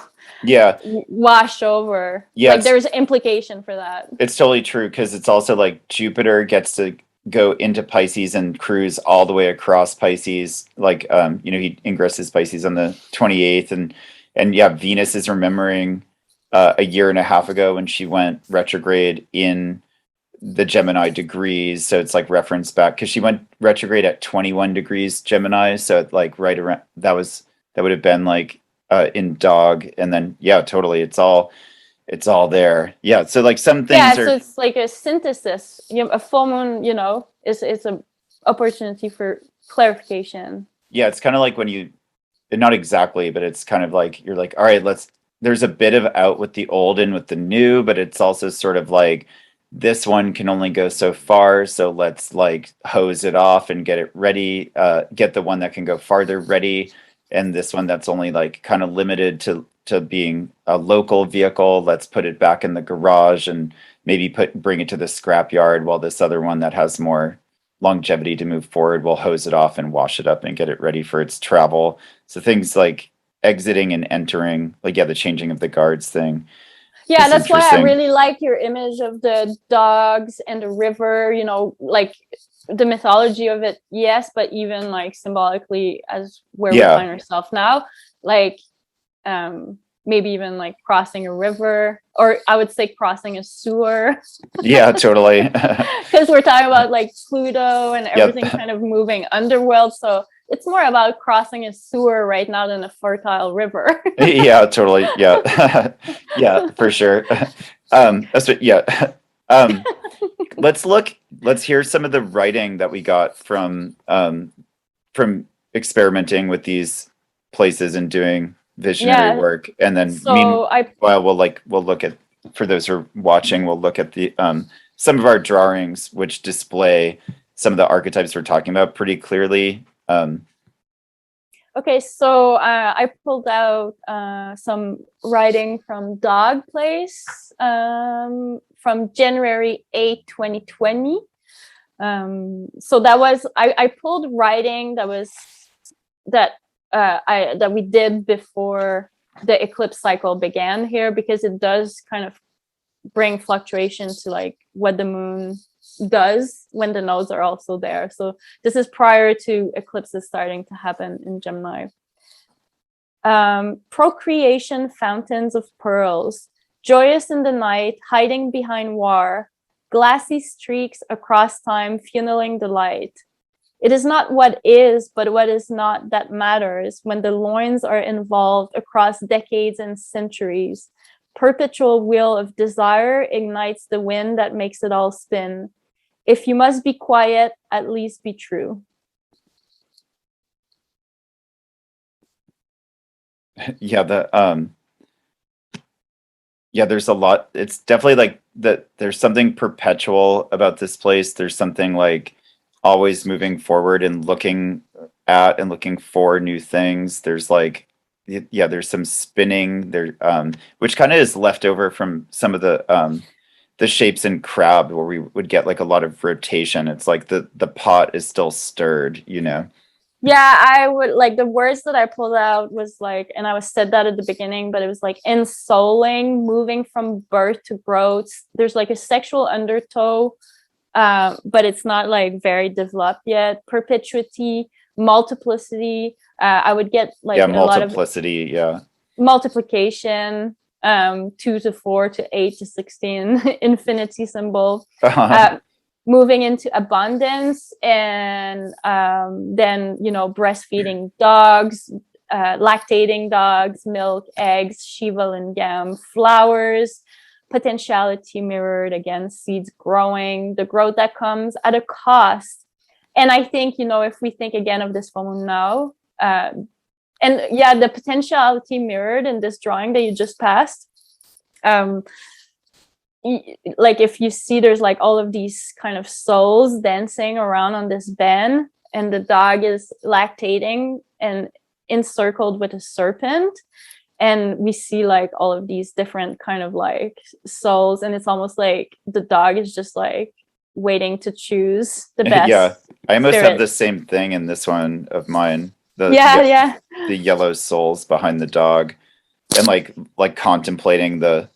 washed over.
Yeah,
Like there's implication for that.
it's totally true, because it's also like Jupiter gets to go into Pisces and cruise all the way across Pisces. Like, he ingresses Pisces on the 28th, and yeah, Venus is remembering a year and a half ago when she went retrograde in the Gemini degrees. So it's like reference back, because she went retrograde at 21 degrees Gemini. So like right around that would have been like in Dog, and then yeah, totally, it's all there. Yeah, so like some
Yeah,
things
so
are,
it's like a synthesis. A full moon, is a opportunity for clarification.
yeah, it's kind of like when you, not exactly, but it's kind of like you're like, all right, there's a bit of out with the old and with the new, but it's also sort of like this one can only go so far, so let's like hose it off and get it ready, get the one that can go farther ready, and this one that's only like kind of limited to being a local vehicle, let's put it back in the garage and maybe bring it to the scrap yard, while this other one that has more longevity to move forward, we'll hose it off and wash it up and get it ready for its travel. So things like exiting and entering, like yeah, the changing of the guards thing.
Yeah,
It's
that's why I
interesting.
really like your image of the dogs and the river, like the mythology of it, yes, but even like symbolically as where we
Yeah,
find ourselves now, like maybe even like crossing a river, or I would say crossing a sewer.
yeah, totally.
Because we're talking about like Pluto and
Yep.
everything kind of moving underworld. So it's more about crossing a sewer right now than a fertile river.
Yeah, totally. Yeah. Yeah, for sure. That's what, yeah. Let's hear some of the writing that we got from experimenting with these places and doing visionary
Yeah.
work. And then
So I
meanwhile, we'll look at, for those who are watching, we'll look at the some of our drawings which display some of the archetypes we're talking about pretty clearly.
Okay, so I pulled out some writing from Dog Place from January 8th, 2020. So that was I pulled writing that we did before the eclipse cycle began here, because it does kind of bring fluctuations to like what the moon does when the nodes are also there. So this is prior to eclipses starting to happen in Gemini. Procreation fountains of pearls, joyous in the night, hiding behind war, glassy streaks across time, funneling the light. It is not what is, but what is not that matters when the loins are involved across decades and centuries. Perpetual wheel of desire ignites the wind that makes it all spin. If you must be quiet, at least be true.
Yeah, there's a lot. It's definitely like that. There's something perpetual about this place. There's something like always moving forward and looking at and looking for new things. There's like, yeah, there's some spinning there, which kind of is left over from some of the shapes in Crab, where we would get like a lot of rotation. It's like the pot is still stirred, you know.
Yeah, I would like the words that I pulled out was like, and I was said that at the beginning, but it was like ensouling, moving from birth to growth. There's like a sexual undertow, but it's not like very developed yet. Perpetuity, multiplicity. I would get like
Yeah,
a lot of
multiplicity. Yeah.
multiplication, 2 to 4 to 8 to 16, infinity symbol. Moving into abundance, and then breastfeeding dogs, lactating dogs, milk, eggs, Shiva lingam, flowers, potentiality mirrored, again, seeds growing, the growth that comes at a cost. And I think, if we think again of this full moon now, and yeah, the potentiality mirrored in this drawing that you just passed, like if you see there's like all of these kind of souls dancing around on this bend, and the dog is lactating and encircled with a serpent, and we see like all of these different kind of like souls, and it's almost like the dog is just like waiting to choose the best.
Yeah, I almost have
spirit.
the same thing in this one of mine.
Yeah.
the yellow souls behind the dog, and like contemplating the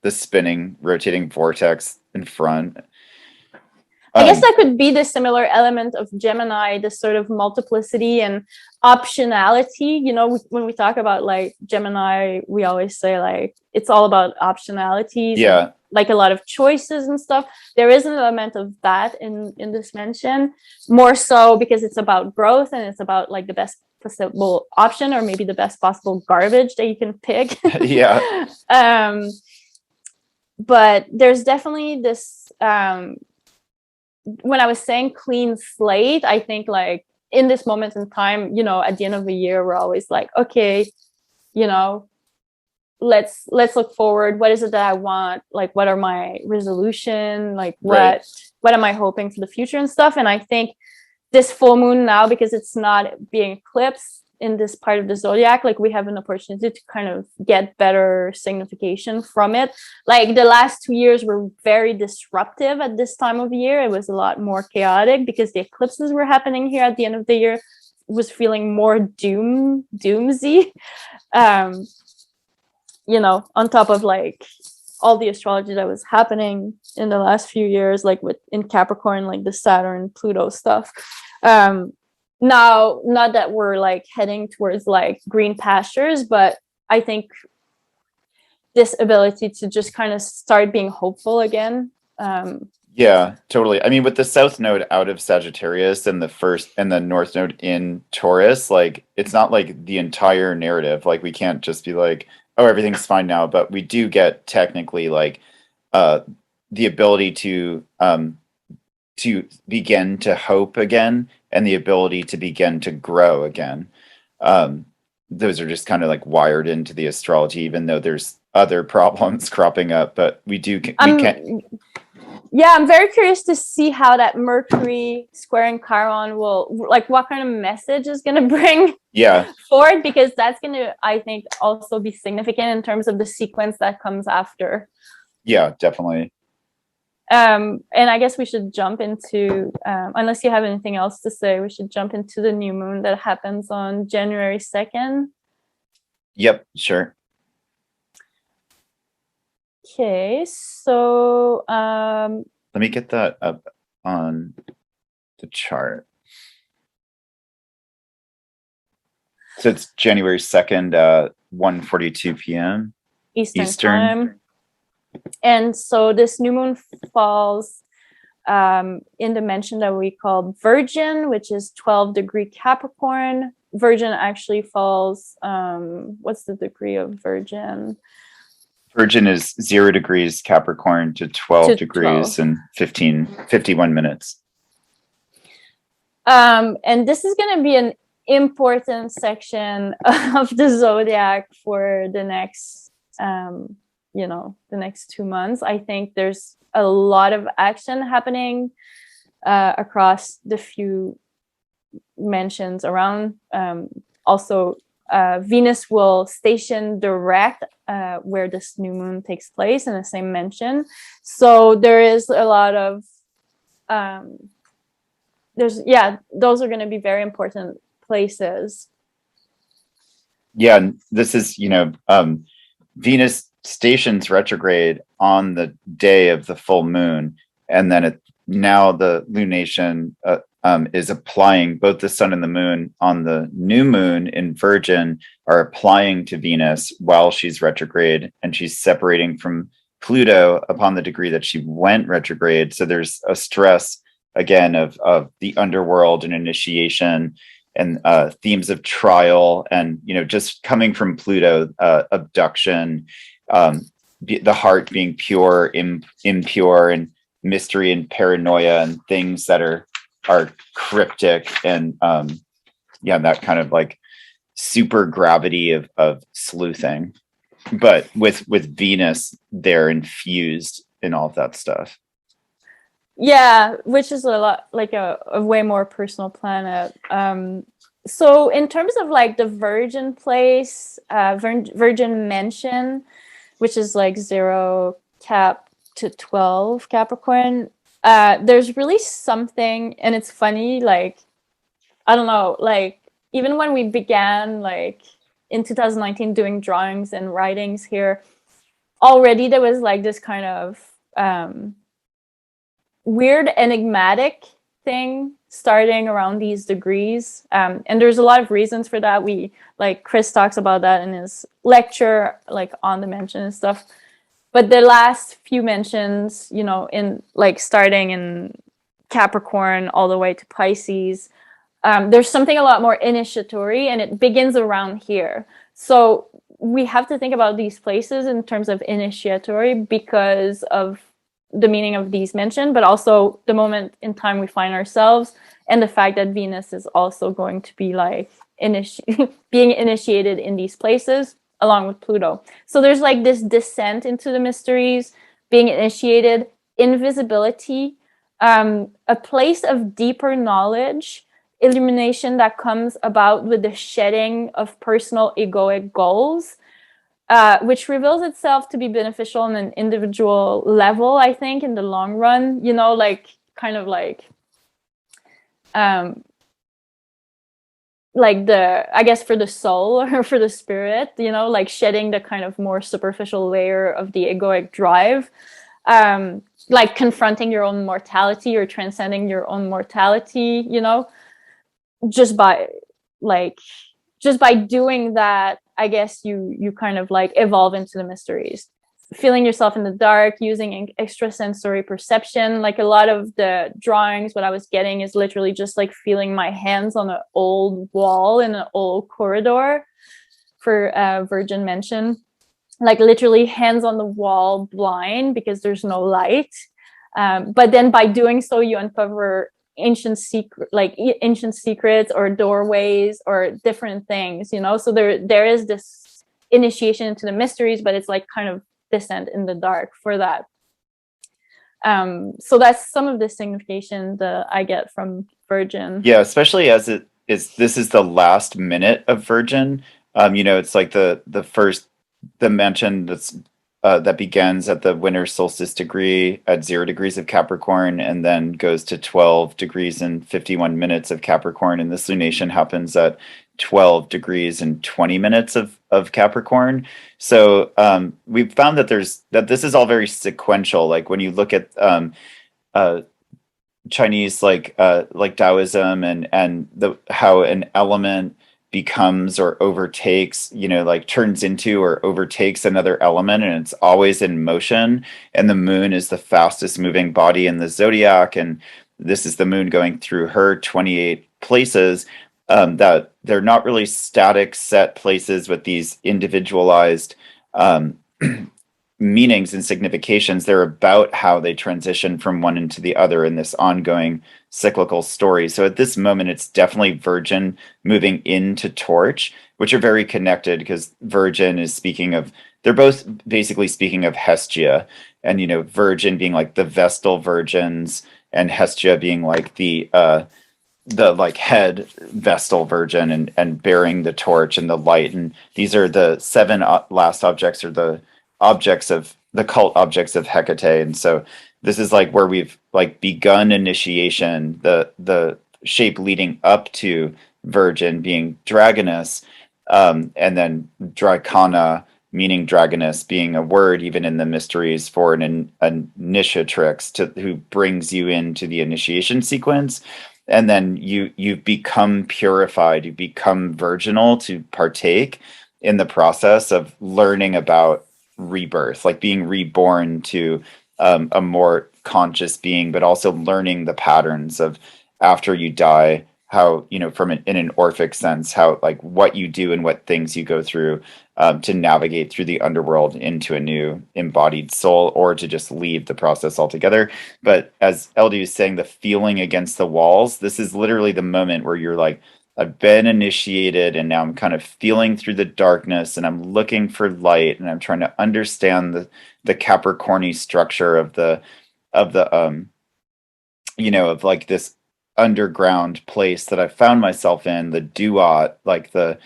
spinning, rotating vortex in front.
I guess that could be the similar element of Gemini, this sort of multiplicity and optionality. You know, when we talk about like Gemini, we always say like it's all about optionalities,
Yeah,
and like a lot of choices and stuff. There is an element of that in this mention, more so because it's about growth and it's about like the best possible option, or maybe the best possible garbage that you can pick.
yeah,
But there's definitely this when I was saying clean slate, I think like in this moment in time, you know, at the end of the year, we're always like, okay, you know, let's look forward. What is it that I want? Like, what are my resolution? Like, what am I hoping for the future and stuff? And I think this full moon now, because it's not being eclipsed in this part of the zodiac, like we have an opportunity to kind of get better signification from it. Like the last 2 years were very disruptive at this time of year. It was a lot more chaotic because the eclipses were happening here at the end of the year. It was feeling more doomsy. You know, on top of like all the astrology that was happening in the last few years, like in Capricorn, like the Saturn, Pluto stuff. Now, not that we're like heading towards like green pastures, but I think this ability to just kind of start being hopeful again.
yeah, totally. I mean, with the south node out of Sagittarius and the north node in Taurus, like it's not like the entire narrative. Like we can't just be like, oh, everything's fine now, but we do get technically like the ability to begin to hope again, and the ability to begin to grow again. Those are just kind of like wired into the astrology, even though there's other problems cropping up. But we can.
Yeah, I'm very curious to see how that Mercury squaring Chiron will, like, what kind of message is going to bring forward, because that's going to, I think, also be significant in terms of the sequence that comes after.
Yeah, definitely.
And I guess we should jump into, unless you have anything else to say, we should jump into the new moon that happens on January 2nd.
Yep, sure.
Okay, so
let me get that up on the chart. So it's January 2nd, 1:42 p.m.
Eastern time. And so this new moon falls in the mention that we call Virgin, which is 12 degree Capricorn. Virgin actually falls, what's the degree of Virgin?
Virgin is 0 degrees Capricorn to 12 degrees and 51 minutes.
And this is going to be an important section of the zodiac for the next, the next 2 months. I think there's a lot of action happening across the few mentions around. Also, Venus will station direct where this new moon takes place in the same mention. So there is a lot of those are going to be very important places.
Yeah, this is, Venus stations retrograde on the day of the full moon, and then now the lunation is applying, both the sun and the moon on the new moon in Virgin are applying to Venus while she's retrograde, and she's separating from Pluto upon the degree that she went retrograde. So there's a stress again of the underworld and initiation, and themes of trial, and just coming from Pluto, abduction, the heart being pure, impure, and mystery and paranoia, and things that are cryptic, and that kind of like super gravity of sleuthing, but with Venus there infused in all of that stuff.
Yeah, which is a lot like a way more personal planet. So in terms of like the Virgin place, Virgin mention, which is like 0 Cap to 12 Capricorn, there's really something, and it's funny, like, I don't know, like even when we began like in 2019 doing drawings and writings here, already there was like this kind of weird enigmatic thing starting around these degrees, and there's a lot of reasons for that. We like Chris talks about that in his lecture, like on the mention and stuff. But the last few mentions, you know, in like starting in Capricorn all the way to Pisces, there's something a lot more initiatory, and it begins around here. So we have to think about these places in terms of initiatory because of the meaning of these mentioned, but also the moment in time we find ourselves, and the fact that Venus is also going to be like being initiated in these places along with Pluto. So there's like this descent into the mysteries, being initiated, invisibility, a place of deeper knowledge, illumination that comes about with the shedding of personal egoic goals, which reveals itself to be beneficial on an individual level, I think, in the long run, you know, like kind of like the, I guess for the soul or for the spirit, you know, like shedding the kind of more superficial layer of the egoic drive, like confronting your own mortality or transcending your own mortality, you know, just by doing that, I guess you kind of like evolve into the mysteries, feeling yourself in the dark, using extrasensory perception. Like a lot of the drawings, what I was getting is literally just like feeling my hands on an old wall in an old corridor for Virgin mention, like literally hands on the wall, blind because there's no light. But then by doing so, you uncover ancient secrets or doorways or different things, you know. So there is this initiation into the mysteries, but it's like kind of descent in the dark for that. So that's some of the signification that I get from Virgin.
Yeah, especially as it is, this is the last minute of Virgin. You know, it's like the mention that begins at the winter solstice degree at 0 degrees of Capricorn, and then goes to 12 degrees and 51 minutes of Capricorn. And this lunation happens at 12 degrees and 20 minutes of Capricorn. So we've found that this is all very sequential. Like when you look at Chinese like Taoism and how an element becomes or overtakes, you know, like turns into or overtakes another element, and it's always in motion. And the moon is the fastest moving body in the zodiac, and this is the moon going through her 28 places. That they're not really static set places with these individualized meanings and significations. They're about how they transition from one into the other in this ongoing cyclical story. So at this moment, it's definitely Virgin moving into Torch, which are very connected because Virgin is speaking of, they're both basically speaking of Hestia, and, you know, Virgin being like the Vestal virgins, and Hestia being like the like head Vestal virgin, and bearing the torch and the light. And these are the seven last objects, or the objects of the cult objects of Hecate. And so this is like where we've like begun initiation, the shape leading up to Virgin being Dragoness, and then Dracana, meaning dragoness, being a word even in the mysteries for an initiatrix who brings you into the initiation sequence. And then you become purified, you become virginal to partake in the process of learning about rebirth, like being reborn to a more conscious being, but also learning the patterns of after you die, how, you know, in an Orphic sense, how like what you do and what things you go through to navigate through the underworld into a new embodied soul, or to just leave the process altogether. But as LD was saying, the feeling against the walls, this is literally the moment where you're like, I've been initiated, and now I'm kind of feeling through the darkness, and I'm looking for light, and I'm trying to understand the Capricorny structure of the you know, of like this underground place that I found myself in, the duat, like the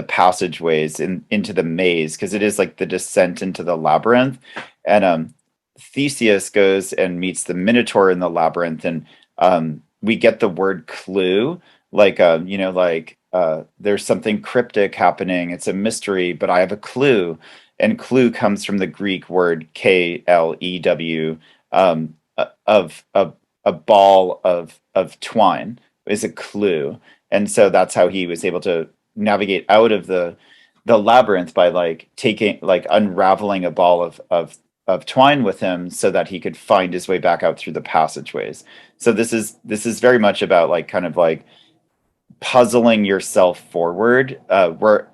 passageways into the maze, because it is like the descent into the labyrinth. And Theseus goes and meets the Minotaur in the labyrinth, and we get the word clue like there's something cryptic happening, it's a mystery, but I have a clue. And clue comes from the Greek word klew, of a ball of twine is a clue. And so that's how he was able to navigate out of the labyrinth, by like taking, like unraveling a ball of twine with him so that he could find his way back out through the passageways. So this is very much about like kind of like puzzling yourself forward, where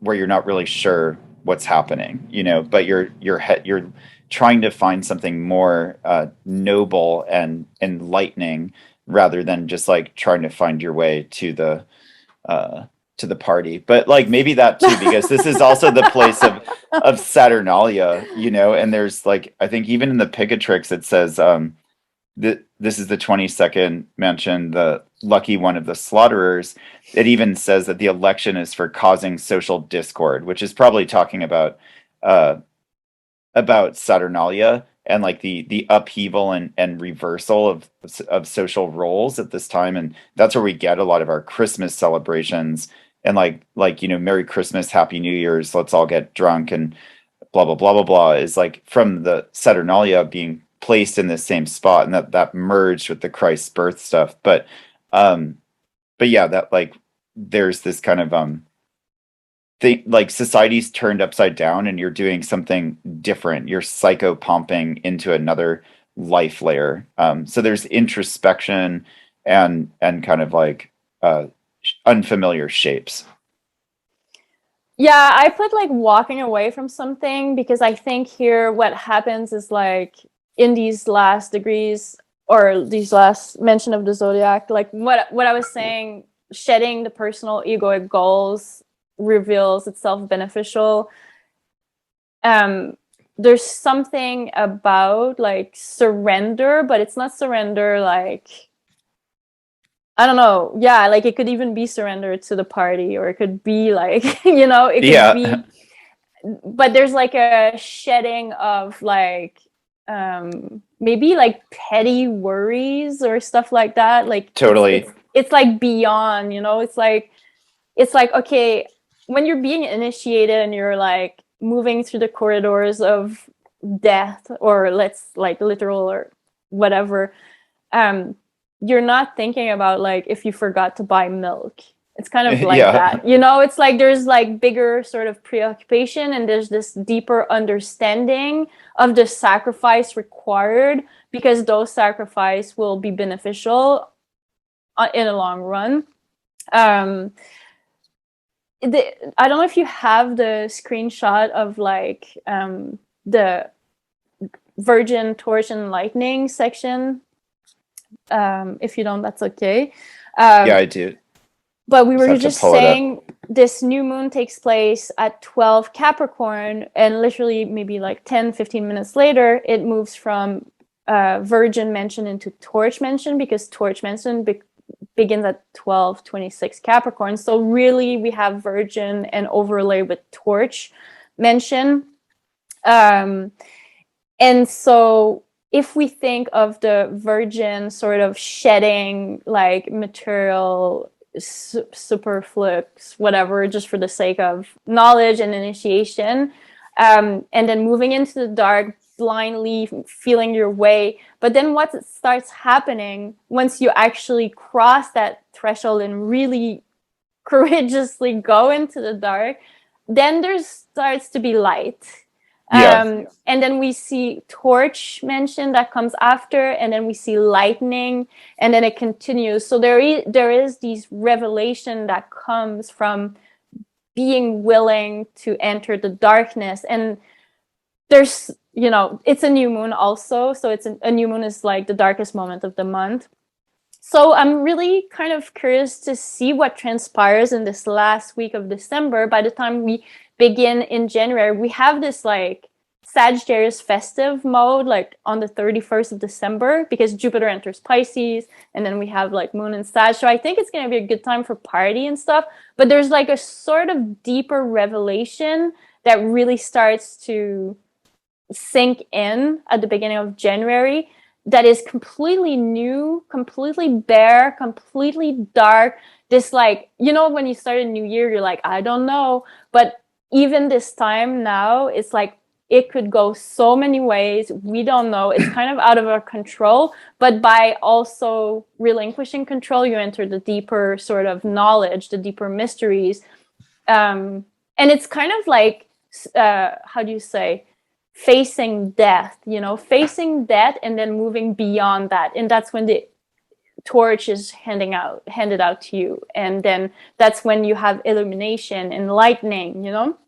you're not really sure what's happening, but you're trying to find something more noble and enlightening, rather than just like trying to find your way to the party. But like maybe that too, because this is also the place of Saturnalia, and there's like, I think even in the Picatrix it says that this is the 22nd mansion, the lucky one of the slaughterers. It even says that the election is for causing social discord, which is probably talking uh about Saturnalia, and like the upheaval and reversal of social roles at this time. And that's where we get a lot of our Christmas celebrations, and Merry Christmas, Happy New Year's, let's all get drunk and blah blah blah blah blah, is like from the Saturnalia being placed in the same spot, and that merged with the Christ's birth stuff. Um but yeah, that like there's this kind of thing, like society's turned upside down and you're doing something different, you're psychopumping into another life layer. So there's introspection and kind of like unfamiliar shapes.
Yeah, I put like walking away from something, because I think here what happens is like in these last degrees, or these last mention of the zodiac, like what I was saying, shedding the personal egoic goals reveals itself beneficial. There's something about like surrender, but it's not surrender like, I don't know. Yeah, like it could even be surrendered to the party, or it could be like, it could
Yeah.
be, but there's like a shedding of like maybe like petty worries or stuff like that. Like
Totally.
it's like beyond, it's like okay, when you're being initiated and you're like moving through the corridors of death, or let's like literal or whatever, um you're not thinking about like if you forgot to buy milk. It's kind of like
Yeah.
that, it's like there's like bigger sort of preoccupation, and there's this deeper understanding of the sacrifice required, because those sacrifice will be beneficial in the long run. um I don't know if you have the screenshot of like the Virgin, Torch, and Lightning section. If you don't, that's okay.
Yeah, I do.
But we
Just
were
have to
just
pull it up.
saying this new moon takes place at 12 Capricorn, and literally maybe like 10-15 minutes later, it moves from Virgin mention into Torch mention, because Torch mention begins at 12:26 Capricorn. So really we have Virgin and overlay with Torch mention. And so if we think of the Virgin sort of shedding like material superflux, whatever, just for the sake of knowledge and initiation, and then moving into the dark, blindly feeling your way. But then what starts happening once you actually cross that threshold and really courageously go into the dark, then there starts to be light.
Yeah.
And then we see Torch mentioned that comes after, and then we see lightning, and then it continues. So there is these revelation that comes from being willing to enter the darkness. And there's, it's a new moon also. So it's a new moon is like the darkest moment of the month. So I'm really kind of curious to see what transpires in this last week of December. By the time we begin in January, we have this like Sagittarius festive mode, like on the 31st of December, because Jupiter enters Pisces, and then we have like Moon and Sag. So I think it's going to be a good time for party and stuff. But there's like a sort of deeper revelation that really starts to sink in at the beginning of January, that is completely new, completely bare, completely dark, this, like, you know, when you start a new year, you're like, I don't know. But even this time now, it's like it could go so many ways. We don't know. It's kind of out of our control. But by also relinquishing control, you enter the deeper sort of knowledge, the deeper mysteries. And it's kind of like, how do you say, facing death, you know, facing death and then moving beyond that. And that's when the torch is handed out to you. And then that's when you have illumination and lightning, you know?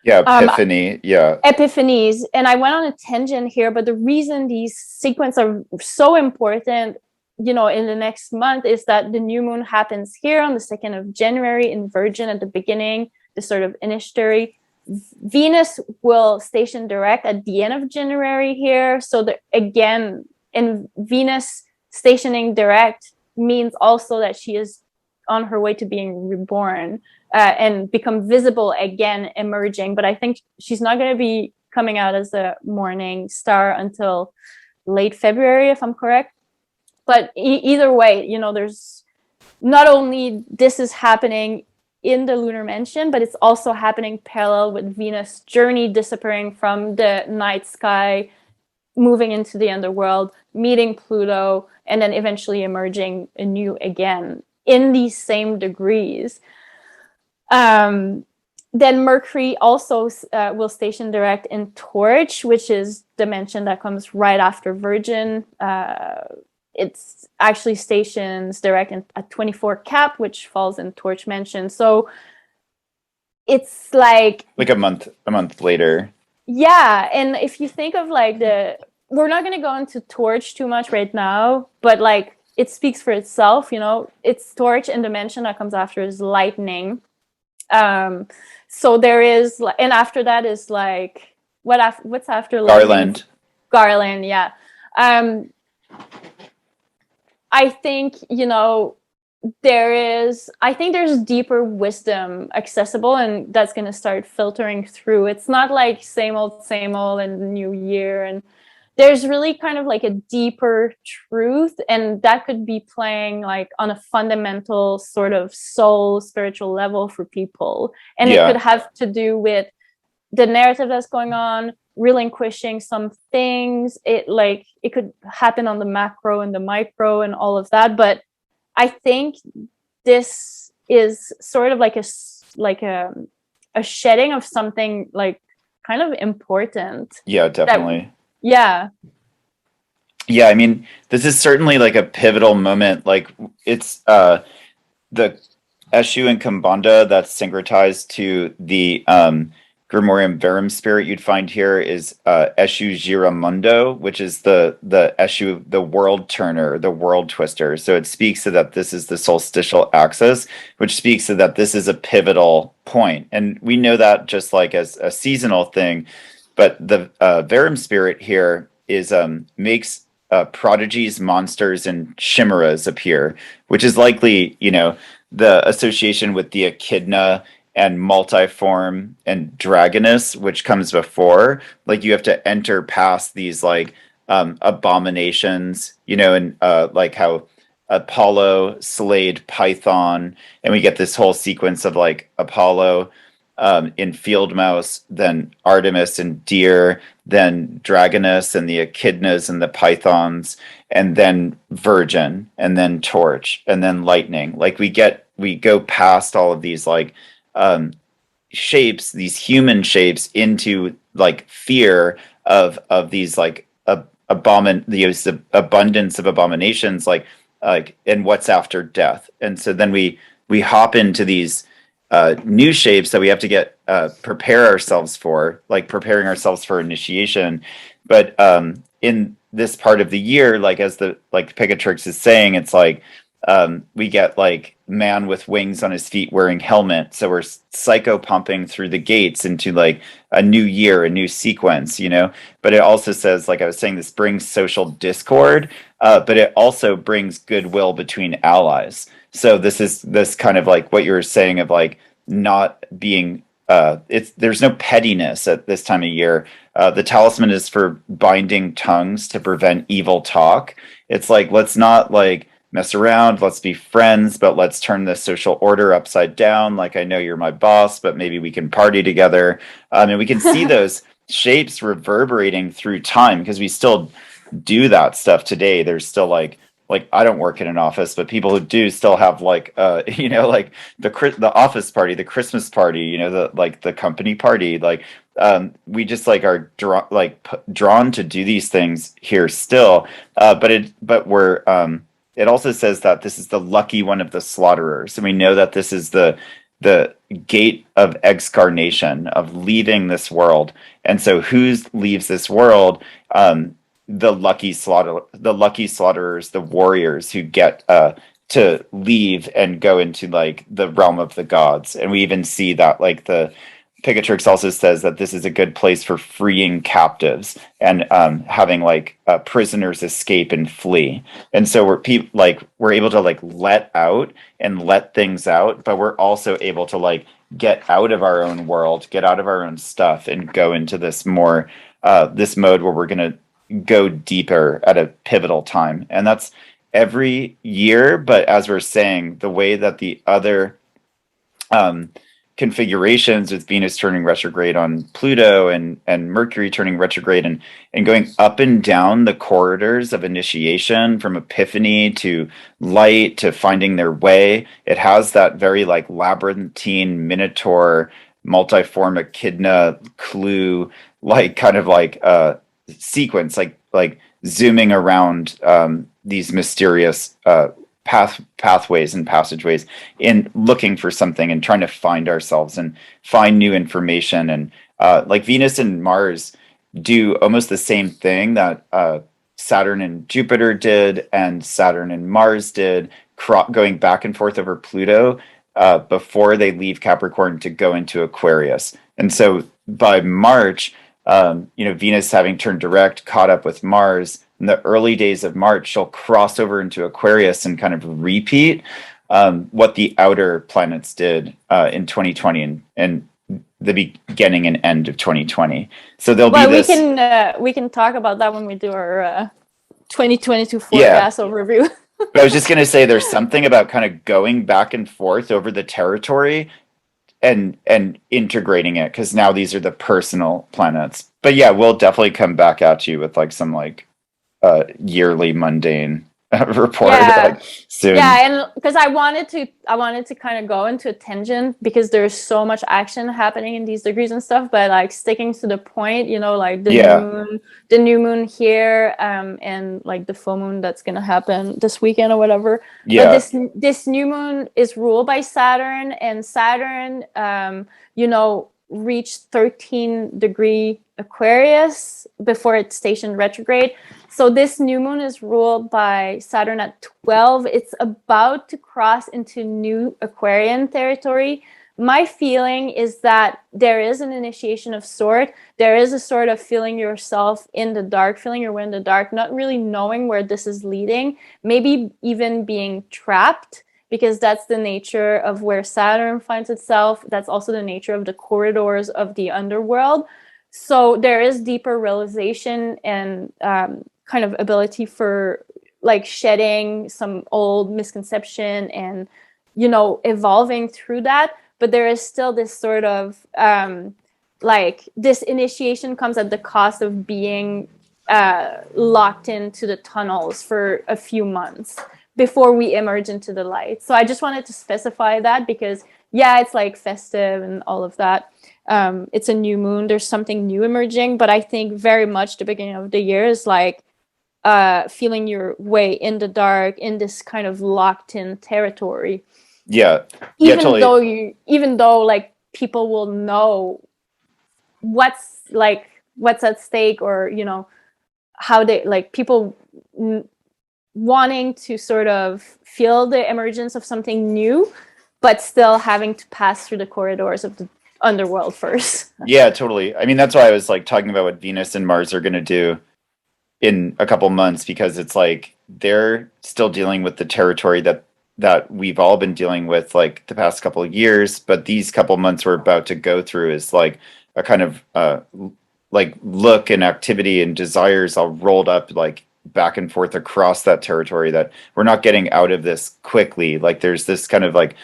Yeah, epiphany. Yeah.
Epiphanies. And I went on a tangent here, but the reason these sequences are so important, you know, in the next month is that the new moon happens here on the 2nd of January in Virgin at the beginning, the sort of initiatory. Venus will station direct at the end of January here. So again, in Venus stationing direct means also that she is on her way to being reborn and become visible again, emerging. But I think she's not going to be coming out as a morning star until late February, if I'm correct. But either way, you know, there's not only this is happening in the lunar mansion, but it's also happening parallel with Venus' journey disappearing from the night sky, moving into the underworld, meeting Pluto, and then eventually emerging anew again in these same degrees. Then Mercury also will station direct in Torch, which is the mansion that comes right after Virgin. It's actually stations direct at 24 Cap, which falls in Torch Mansion. So it's like
a month later.
Yeah, and if you think of like we're not going to go into Torch too much right now, but like it speaks for itself, you know. It's Torch, and the mansion that comes after is Lightning. So there is, and after that is like what's after Lightning? Garland, yeah. I think, you know, there's deeper wisdom accessible, and that's going to start filtering through. It's not like same old in the new year, and there's really kind of like a deeper truth, and that could be playing like on a fundamental sort of soul spiritual level for people. And it could have to do with the narrative that's going on, relinquishing some things. It could happen on the macro and the micro and all of that. But I think this is sort of like a shedding of something like kind of important.
Yeah, definitely.
Yeah,
I mean, this is certainly like a pivotal moment. Like it's the Eshu and Kambanda that's syncretized to the Grimorium Verum spirit you'd find here is Eshu Giramundo, which is the Eshu, the world turner, the world twister. So it speaks to that this is the solstitial axis, which speaks to that this is a pivotal point. And we know that just like as a seasonal thing, but the Verum spirit here is makes prodigies, monsters, and chimeras appear, which is likely, you know, the association with the echidna and multiform and dragoness, which comes before. Like you have to enter past these like abominations, you know, and like how Apollo slayed Python, and we get this whole sequence of like Apollo in field mouse, then Artemis and deer, then dragoness and the echidnas and the pythons, and then virgin, and then torch, and then lightning. Like we go past all of these like shapes, these human shapes, into like fear of these like the abundance of abominations, like and what's after death. And so then we hop into these new shapes that we have to get prepare ourselves for, like preparing ourselves for initiation. But in this part of the year, like as the like Pegatrix is saying, it's like we get like man with wings on his feet wearing helmet. So we're psycho pumping through the gates into like a new year, a new sequence, you know. But it also says, like I was saying, this brings social discord, but it also brings goodwill between allies. So this kind of like what you were saying of like not being there's no pettiness at this time of year. The talisman is for binding tongues to prevent evil talk. It's like, let's not like mess around, let's be friends, but let's turn the social order upside down. Like, I know you're my boss, but maybe we can party together. And we can see those shapes reverberating through time because we still do that stuff today. There's still like I don't work in an office, but people who do still have like like the office party, the Christmas party, the company party. Like we just like are drawn to do these things here still. But we're it also says that this is the lucky one of the slaughterers, and we know that this is the gate of excarnation, of leaving this world. And so who leaves this world? The lucky slaughterers, the warriors who get to leave and go into like the realm of the gods. And we even see that like the Picatrix also says that this is a good place for freeing captives and having like prisoners escape and flee. And so we're able to like let out and let things out, but we're also able to like get out of our own world, get out of our own stuff, and go into this more this mode where we're going to go deeper at a pivotal time. And that's every year. But as we're saying, the way that the other configurations with Venus turning retrograde on Pluto and Mercury turning retrograde and going up and down the corridors of initiation from epiphany to light to finding their way, it has that very like labyrinthine minotaur multiform echidna clue like kind of like sequence, like zooming around these mysterious pathways and passageways in looking for something and trying to find ourselves and find new information. And like Venus and Mars do almost the same thing that Saturn and Jupiter did and Saturn and Mars did, going back and forth over Pluto before they leave Capricorn to go into Aquarius. And so by March, Venus having turned direct, caught up with Mars, in the early days of March, she'll cross over into Aquarius and kind of repeat what the outer planets did in 2020 and the beginning and end of 2020. So there'll be this.
We can talk about that when we do our 2022 forecast overview.
But I was just going to say there's something about kind of going back and forth over the territory and integrating it, because now these are the personal planets. But yeah, we'll definitely come back at you with like some like yearly mundane report soon.
Yeah, and because I wanted to kind of go into a tangent because there's so much action happening in these degrees and stuff, but like sticking to the point, like the new moon here, and like the full moon that's gonna happen this weekend or whatever.
Yeah.
But this new moon is ruled by Saturn, and Saturn, reached 13-degree Aquarius before it stationed retrograde. So this new moon is ruled by Saturn at 12. It's about to cross into new Aquarian territory. My feeling is that there is an initiation of sort. There is a sort of feeling yourself in the dark, feeling your way in the dark, not really knowing where this is leading, maybe even being trapped, because that's the nature of where Saturn finds itself. That's also the nature of the corridors of the underworld. So there is deeper realization and kind of ability for like shedding some old misconception and, evolving through that. But there is still this sort of this initiation comes at the cost of being locked into the tunnels for a few months before we emerge into the light. So I just wanted to specify that because, it's like festive and all of that. It's a new moon. There's something new emerging, but I think very much the beginning of the year is like feeling your way in the dark in this kind of locked in territory.
Yeah.
Totally. Even though like people will know what's at stake, or how they like people wanting to sort of feel the emergence of something new, but still having to pass through the corridors of the underworld first.
Yeah, totally. I mean, that's why I was like talking about what Venus and Mars are going to do in a couple months, because it's like they're still dealing with the territory that we've all been dealing with like the past couple of years, but these couple months we're about to go through is like a kind of like look and activity and desires all rolled up like back and forth across that territory, that we're not getting out of this quickly. Like there's this kind of like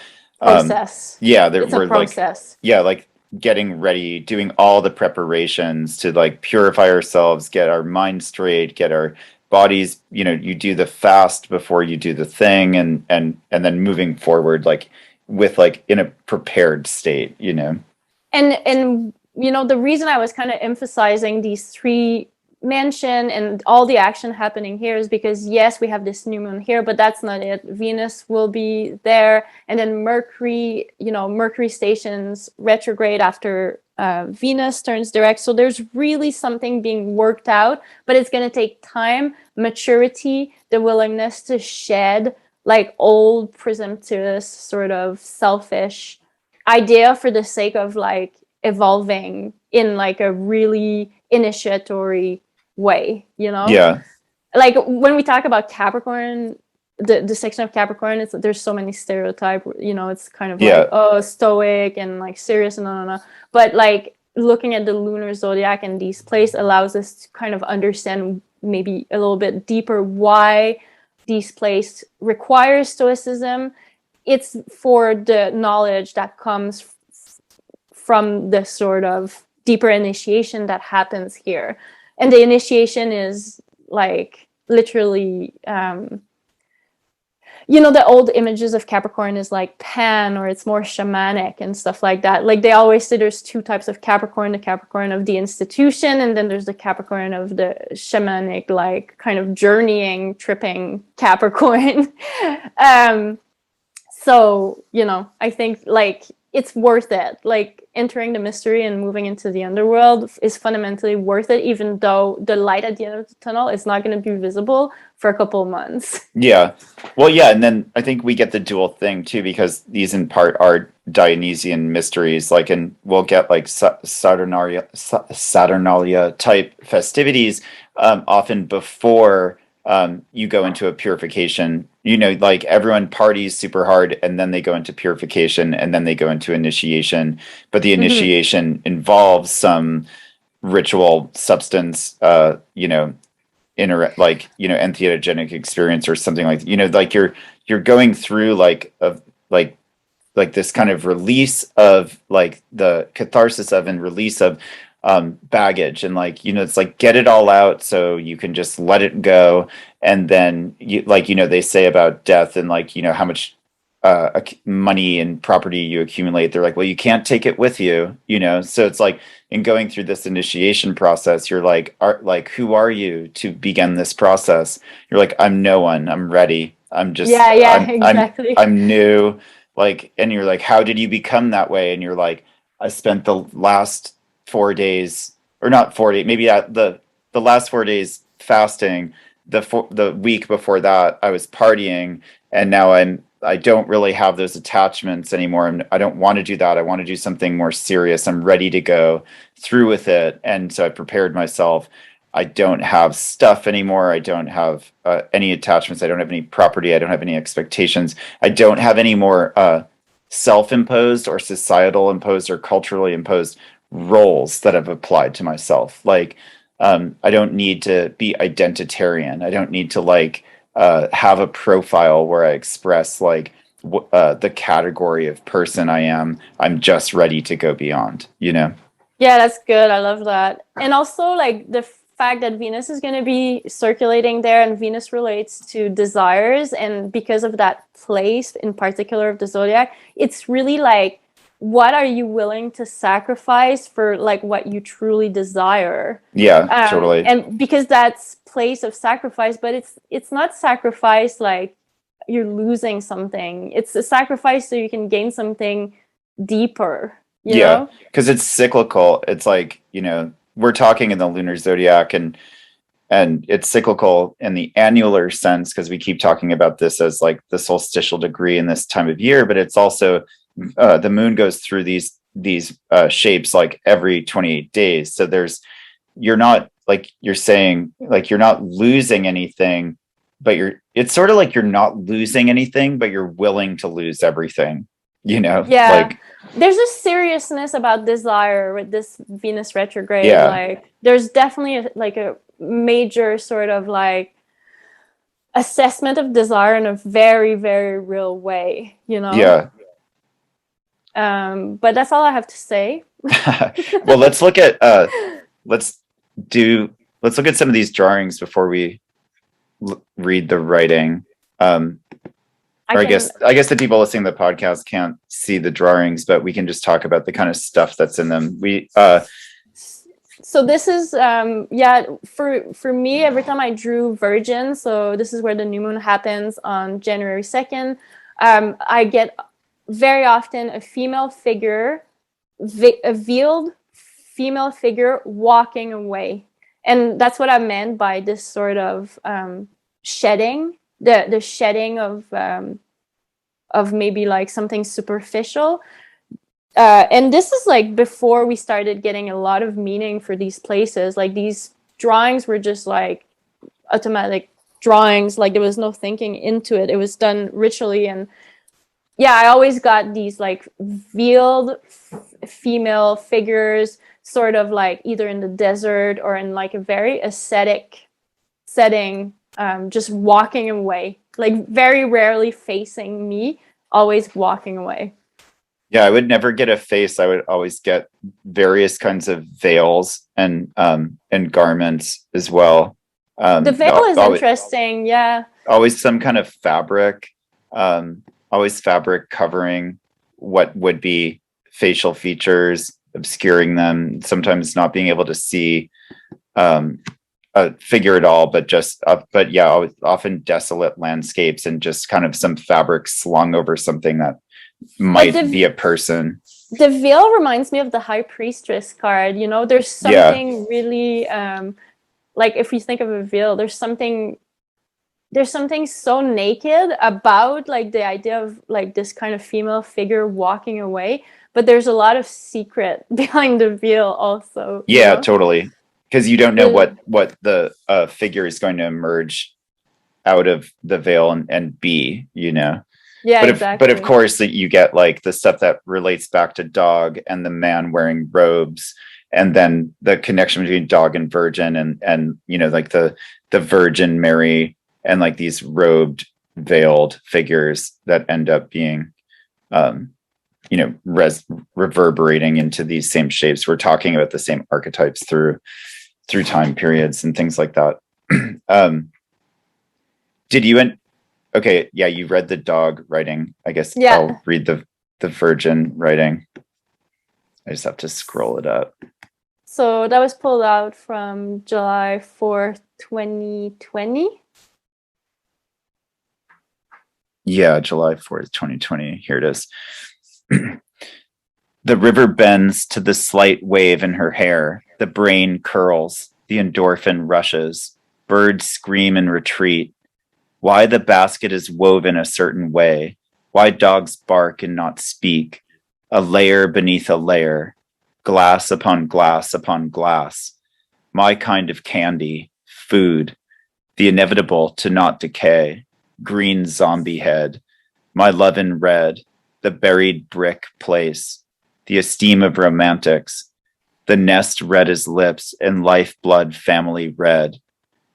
Process.
yeah, there
It's a
we're like
process.
yeah, like getting ready, doing all the preparations to like purify ourselves, get our mind straight, get our bodies, you know, you do the fast before you do the thing, and then moving forward like with like in a prepared state, you know.
And you know, the reason I was kind of emphasizing these three mansion and all the action happening here is because yes, we have this new moon here, but that's not it. Venus will be there, and then Mercury, you know, Mercury stations retrograde after Venus turns direct. So there's really something being worked out, but it's going to take time, maturity, the willingness to shed like old presumptuous sort of selfish idea for the sake of like evolving in like a really initiatory way, you know?
Yeah.
Like when we talk about Capricorn, the section of Capricorn, it's there's so many stereotypes, you know, it's kind of like,
Yeah.
oh, stoic and like serious and no. But like looking at the lunar zodiac and these places allows us to kind of understand maybe a little bit deeper why these places require stoicism. It's for the knowledge that comes from the sort of deeper initiation that happens here. And the initiation is like literally, you know, the old images of Capricorn is like Pan, or it's more shamanic and stuff like that. Like they always say there's two types of Capricorn, the Capricorn of the institution, and then there's the Capricorn of the shamanic, like kind of journeying, tripping Capricorn. So, you know, I think like it's worth it. Like entering the mystery and moving into the underworld is fundamentally worth it, even though the light at the end of the tunnel is not going to be visible for a couple of months.
Yeah. Well, yeah, and then I think we get the dual thing too, because these in part are Dionysian mysteries, like, and we'll get like Saturnalia type festivities, often before you go into a purification. You know, like everyone parties super hard, and then they go into purification, and then they go into initiation. But the initiation involves some ritual substance, like, you know, entheogenic experience or something, like, you know, like you're going through like a like this kind of release of like the catharsis of and release of baggage, and like, you know, it's like get it all out so you can just let it go. And then you, like, you know, they say about death and like, you know, how much money and property you accumulate, they're like, well, you can't take it with you, you know. So it's like in going through this initiation process, you're like, who are you to begin this process? You're like, I'm no one, I'm ready, I'm just
Yeah, exactly.
I'm new. Like, and you're like, how did you become that way? And you're like, I spent the last 4 days, or not 4 days, maybe the last 4 days fasting. The week before that I was partying, and now I don't really have those attachments anymore. I don't want to do that. I want to do something more serious. I'm ready to go through with it. And so I prepared myself. I don't have stuff anymore. I don't have any attachments. I don't have any property. I don't have any expectations. I don't have any more self-imposed or societal imposed or culturally imposed roles that I've applied to myself. Like, I don't need to be identitarian. I don't need to like have a profile where I express like the category of person I am. I'm just ready to go beyond, you know?
Yeah, that's good. I love that. And also like the fact that Venus is going to be circulating there, and Venus relates to desires, and because of that place in particular of the zodiac, it's really like, what are you willing to sacrifice for like what you truly desire?
Yeah, totally.
And because that's place of sacrifice, but it's not sacrifice like you're losing something. It's a sacrifice so you can gain something deeper, you
Yeah,
know?
because it's cyclical. It's like, you know, we're talking in the lunar zodiac, and it's cyclical in the annular sense because we keep talking about this as like the solstitial degree in this time of year, but it's also the moon goes through these shapes like every 28 days. So you're not, like you're saying, like you're not losing anything, but it's sort of like you're not losing anything, but you're willing to lose everything, you know?
Yeah.
Like,
there's a seriousness about desire with this Venus retrograde.
yeah,
Like there's definitely like a major sort of like assessment of desire in a very, very real way, you know?
Yeah.
But that's all I have to say.
Well, let's look at let's look at some of these drawings before we read the writing. I guess the people listening to the podcast can't see the drawings, but we can just talk about the kind of stuff that's in them.
So this is for me, every time I drew Virgin, so this is where the new moon happens on January 2nd, I get very often a female figure, a veiled female figure walking away. And that's what I meant by this sort of shedding, the shedding of maybe like something superficial. And this is like before we started getting a lot of meaning for these places. Like these drawings were just like automatic drawings. Like there was no thinking into it. It was done ritually. And yeah, I always got these like veiled female figures, sort of like either in the desert or in like a very ascetic setting, just walking away, like very rarely facing me, always walking away.
Yeah, I would never get a face. I would always get various kinds of veils and garments as well.
The veil is interesting, yeah.
Always some kind of fabric, always fabric covering what would be facial features, obscuring them, sometimes not being able to see a figure at all, but often desolate landscapes and just kind of some fabric slung over something that might be a person.
The veil reminds me of the High Priestess card. You know, there's something really like if you think of a veil, there's something so naked about like the idea of like this kind of female figure walking away, but there's a lot of secret behind the veil also.
Yeah, you know? Totally. Because you don't know what the figure is going to emerge out of the veil and be, you know.
Yeah, exactly.
But of course, that you get like the stuff that relates back to dog and the man wearing robes, and then the connection between dog and virgin, and you know, like the Virgin Mary and like these robed, veiled figures that end up being, you know, reverberating into these same shapes. We're talking about the same archetypes through time periods and things like that. Did you okay, yeah, you read the dog writing. I guess I'll read the Virgin writing. I just have to scroll it up.
So that was pulled out from July 4th, 2020.
Yeah, July 4th, 2020. Here it is. The river bends to the slight wave in her hair. The brain curls. The endorphin rushes. Birds scream in retreat. Why the basket is woven a certain way. Why dogs bark and not speak. A layer beneath a layer. Glass upon glass upon glass. My kind of candy. Food. The inevitable to not decay. Green zombie head. My love in red. The buried brick place. The esteem of romantics. The nest red as lips and lifeblood family red.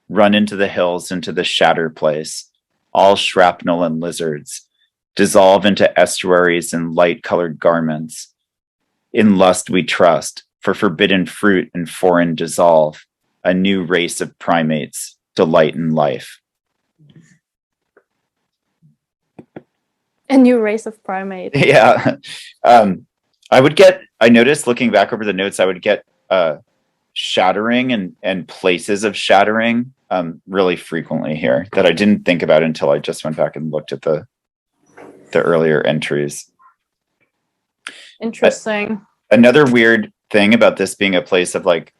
Run into the hills, into the shatter place. All shrapnel and lizards. Dissolve into estuaries and light-colored garments. In lust we trust, for forbidden fruit and foreign dissolve. A new race of primates delight in life.
A new race of primates.
Yeah. I noticed looking back over the notes, I would get shattering and places of shattering really frequently here that I didn't think about until I just went back and looked at the earlier entries.
Interesting.
Another weird thing about this being a place of like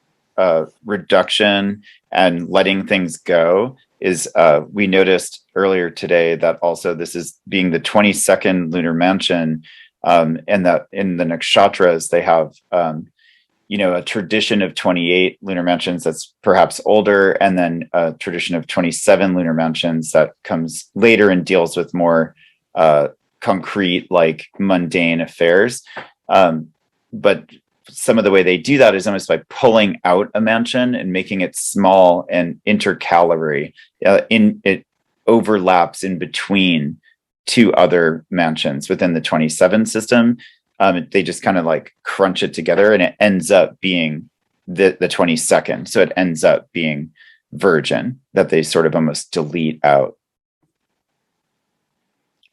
reduction and letting things go is we noticed earlier today that also this is being the 22nd lunar mansion, and that in the nakshatras they have you know, a tradition of 28 lunar mansions that's perhaps older, and then a tradition of 27 lunar mansions that comes later and deals with more concrete, like mundane affairs. But some of the way they do that is almost by pulling out a mansion and making it small and intercalary. overlaps in between two other mansions within the 27 system. They just kind of like crunch it together, and it ends up being the 22nd. So it ends up being Virgin, that they sort of almost delete out,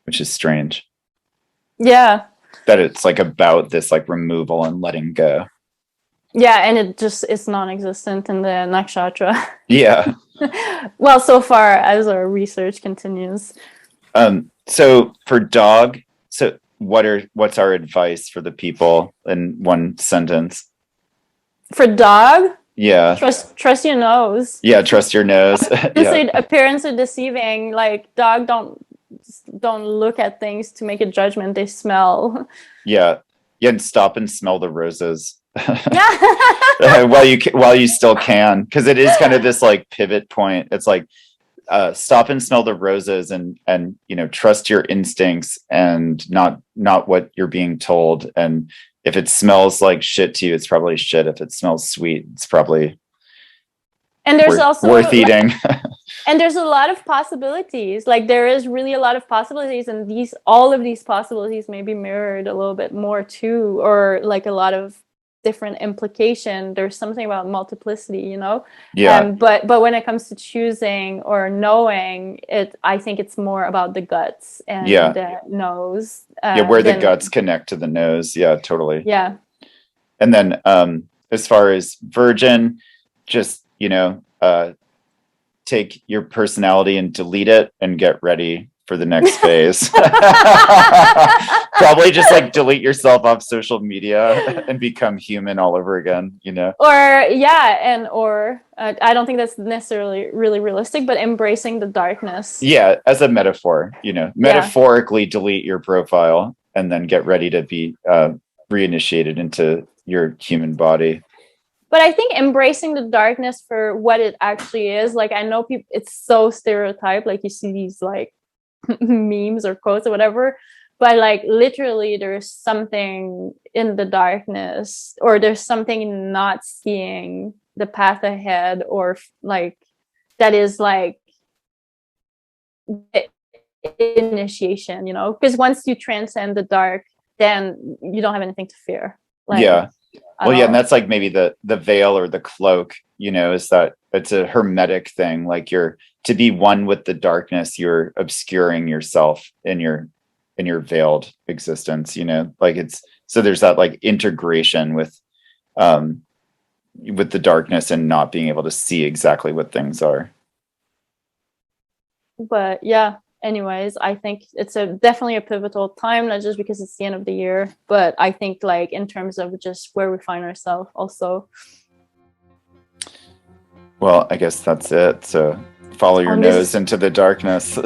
which is strange.
Yeah.
That it's like about this like removal and letting go.
Yeah, and it's non-existent in the nakshatra.
Yeah.
Well, so far as our research continues.
So for dog, so what's our advice for the people in one sentence?
For dog,
Yeah.
trust your nose.
Yeah, trust your nose.
Yeah. Appearance are deceiving. Like, dog don't look at things to make a judgment. They smell.
Yeah. Yeah, and stop and smell the roses.
Yeah.
while you still can, because it is kind of this like pivot point. It's like stop and smell the roses, and trust your instincts and not what you're being told. And if it smells like shit to you, it's probably shit. If it smells sweet, it's probably worth eating.
And there's a lot of possibilities. Like, there is really a lot of possibilities, and all of these possibilities may be mirrored a little bit more too, or like a lot of different implication. There's something about multiplicity,
Yeah.
But when it comes to choosing or knowing it, I think it's more about the guts and the nose.
Where the guts connect to the nose. Yeah, totally.
Yeah.
And then as far as Virgin, just take your personality and delete it and get ready for the next phase. Probably just like delete yourself off social media and become human all over again, Or
I don't think that's necessarily really realistic, but embracing the darkness.
Yeah, as a metaphor, metaphorically delete your profile and then get ready to be reinitiated into your human body.
But I think embracing the darkness for what it actually is, like, I know people, it's so stereotyped, like you see these like memes or quotes or whatever, but like literally there's something in the darkness, or there's something in not seeing the path ahead, or like that is like the initiation, because once you transcend the dark, then you don't have anything to fear. Like,
yeah. Well, yeah, and that's like maybe the veil or the cloak, is that it's a hermetic thing. Like, you're to be one with the darkness, you're obscuring yourself in your veiled existence, like it's, so there's that like integration with the darkness and not being able to see exactly what things are.
But yeah, anyways, I think it's definitely a pivotal time, not just because it's the end of the year, but I think like in terms of just where we find ourselves also.
Well, I guess that's it. So follow your nose into the darkness.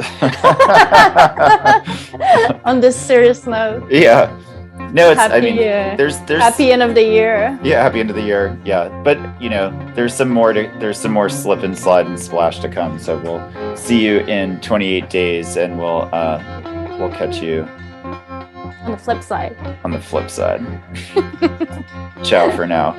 On this serious note.
Yeah. No, it's
happy,
there's
happy end of the year.
Yeah, happy end of the year. Yeah. But there's some more slip and slide and splash to come. So we'll see you in 28 days, and we'll catch you
on the flip side.
Ciao for now.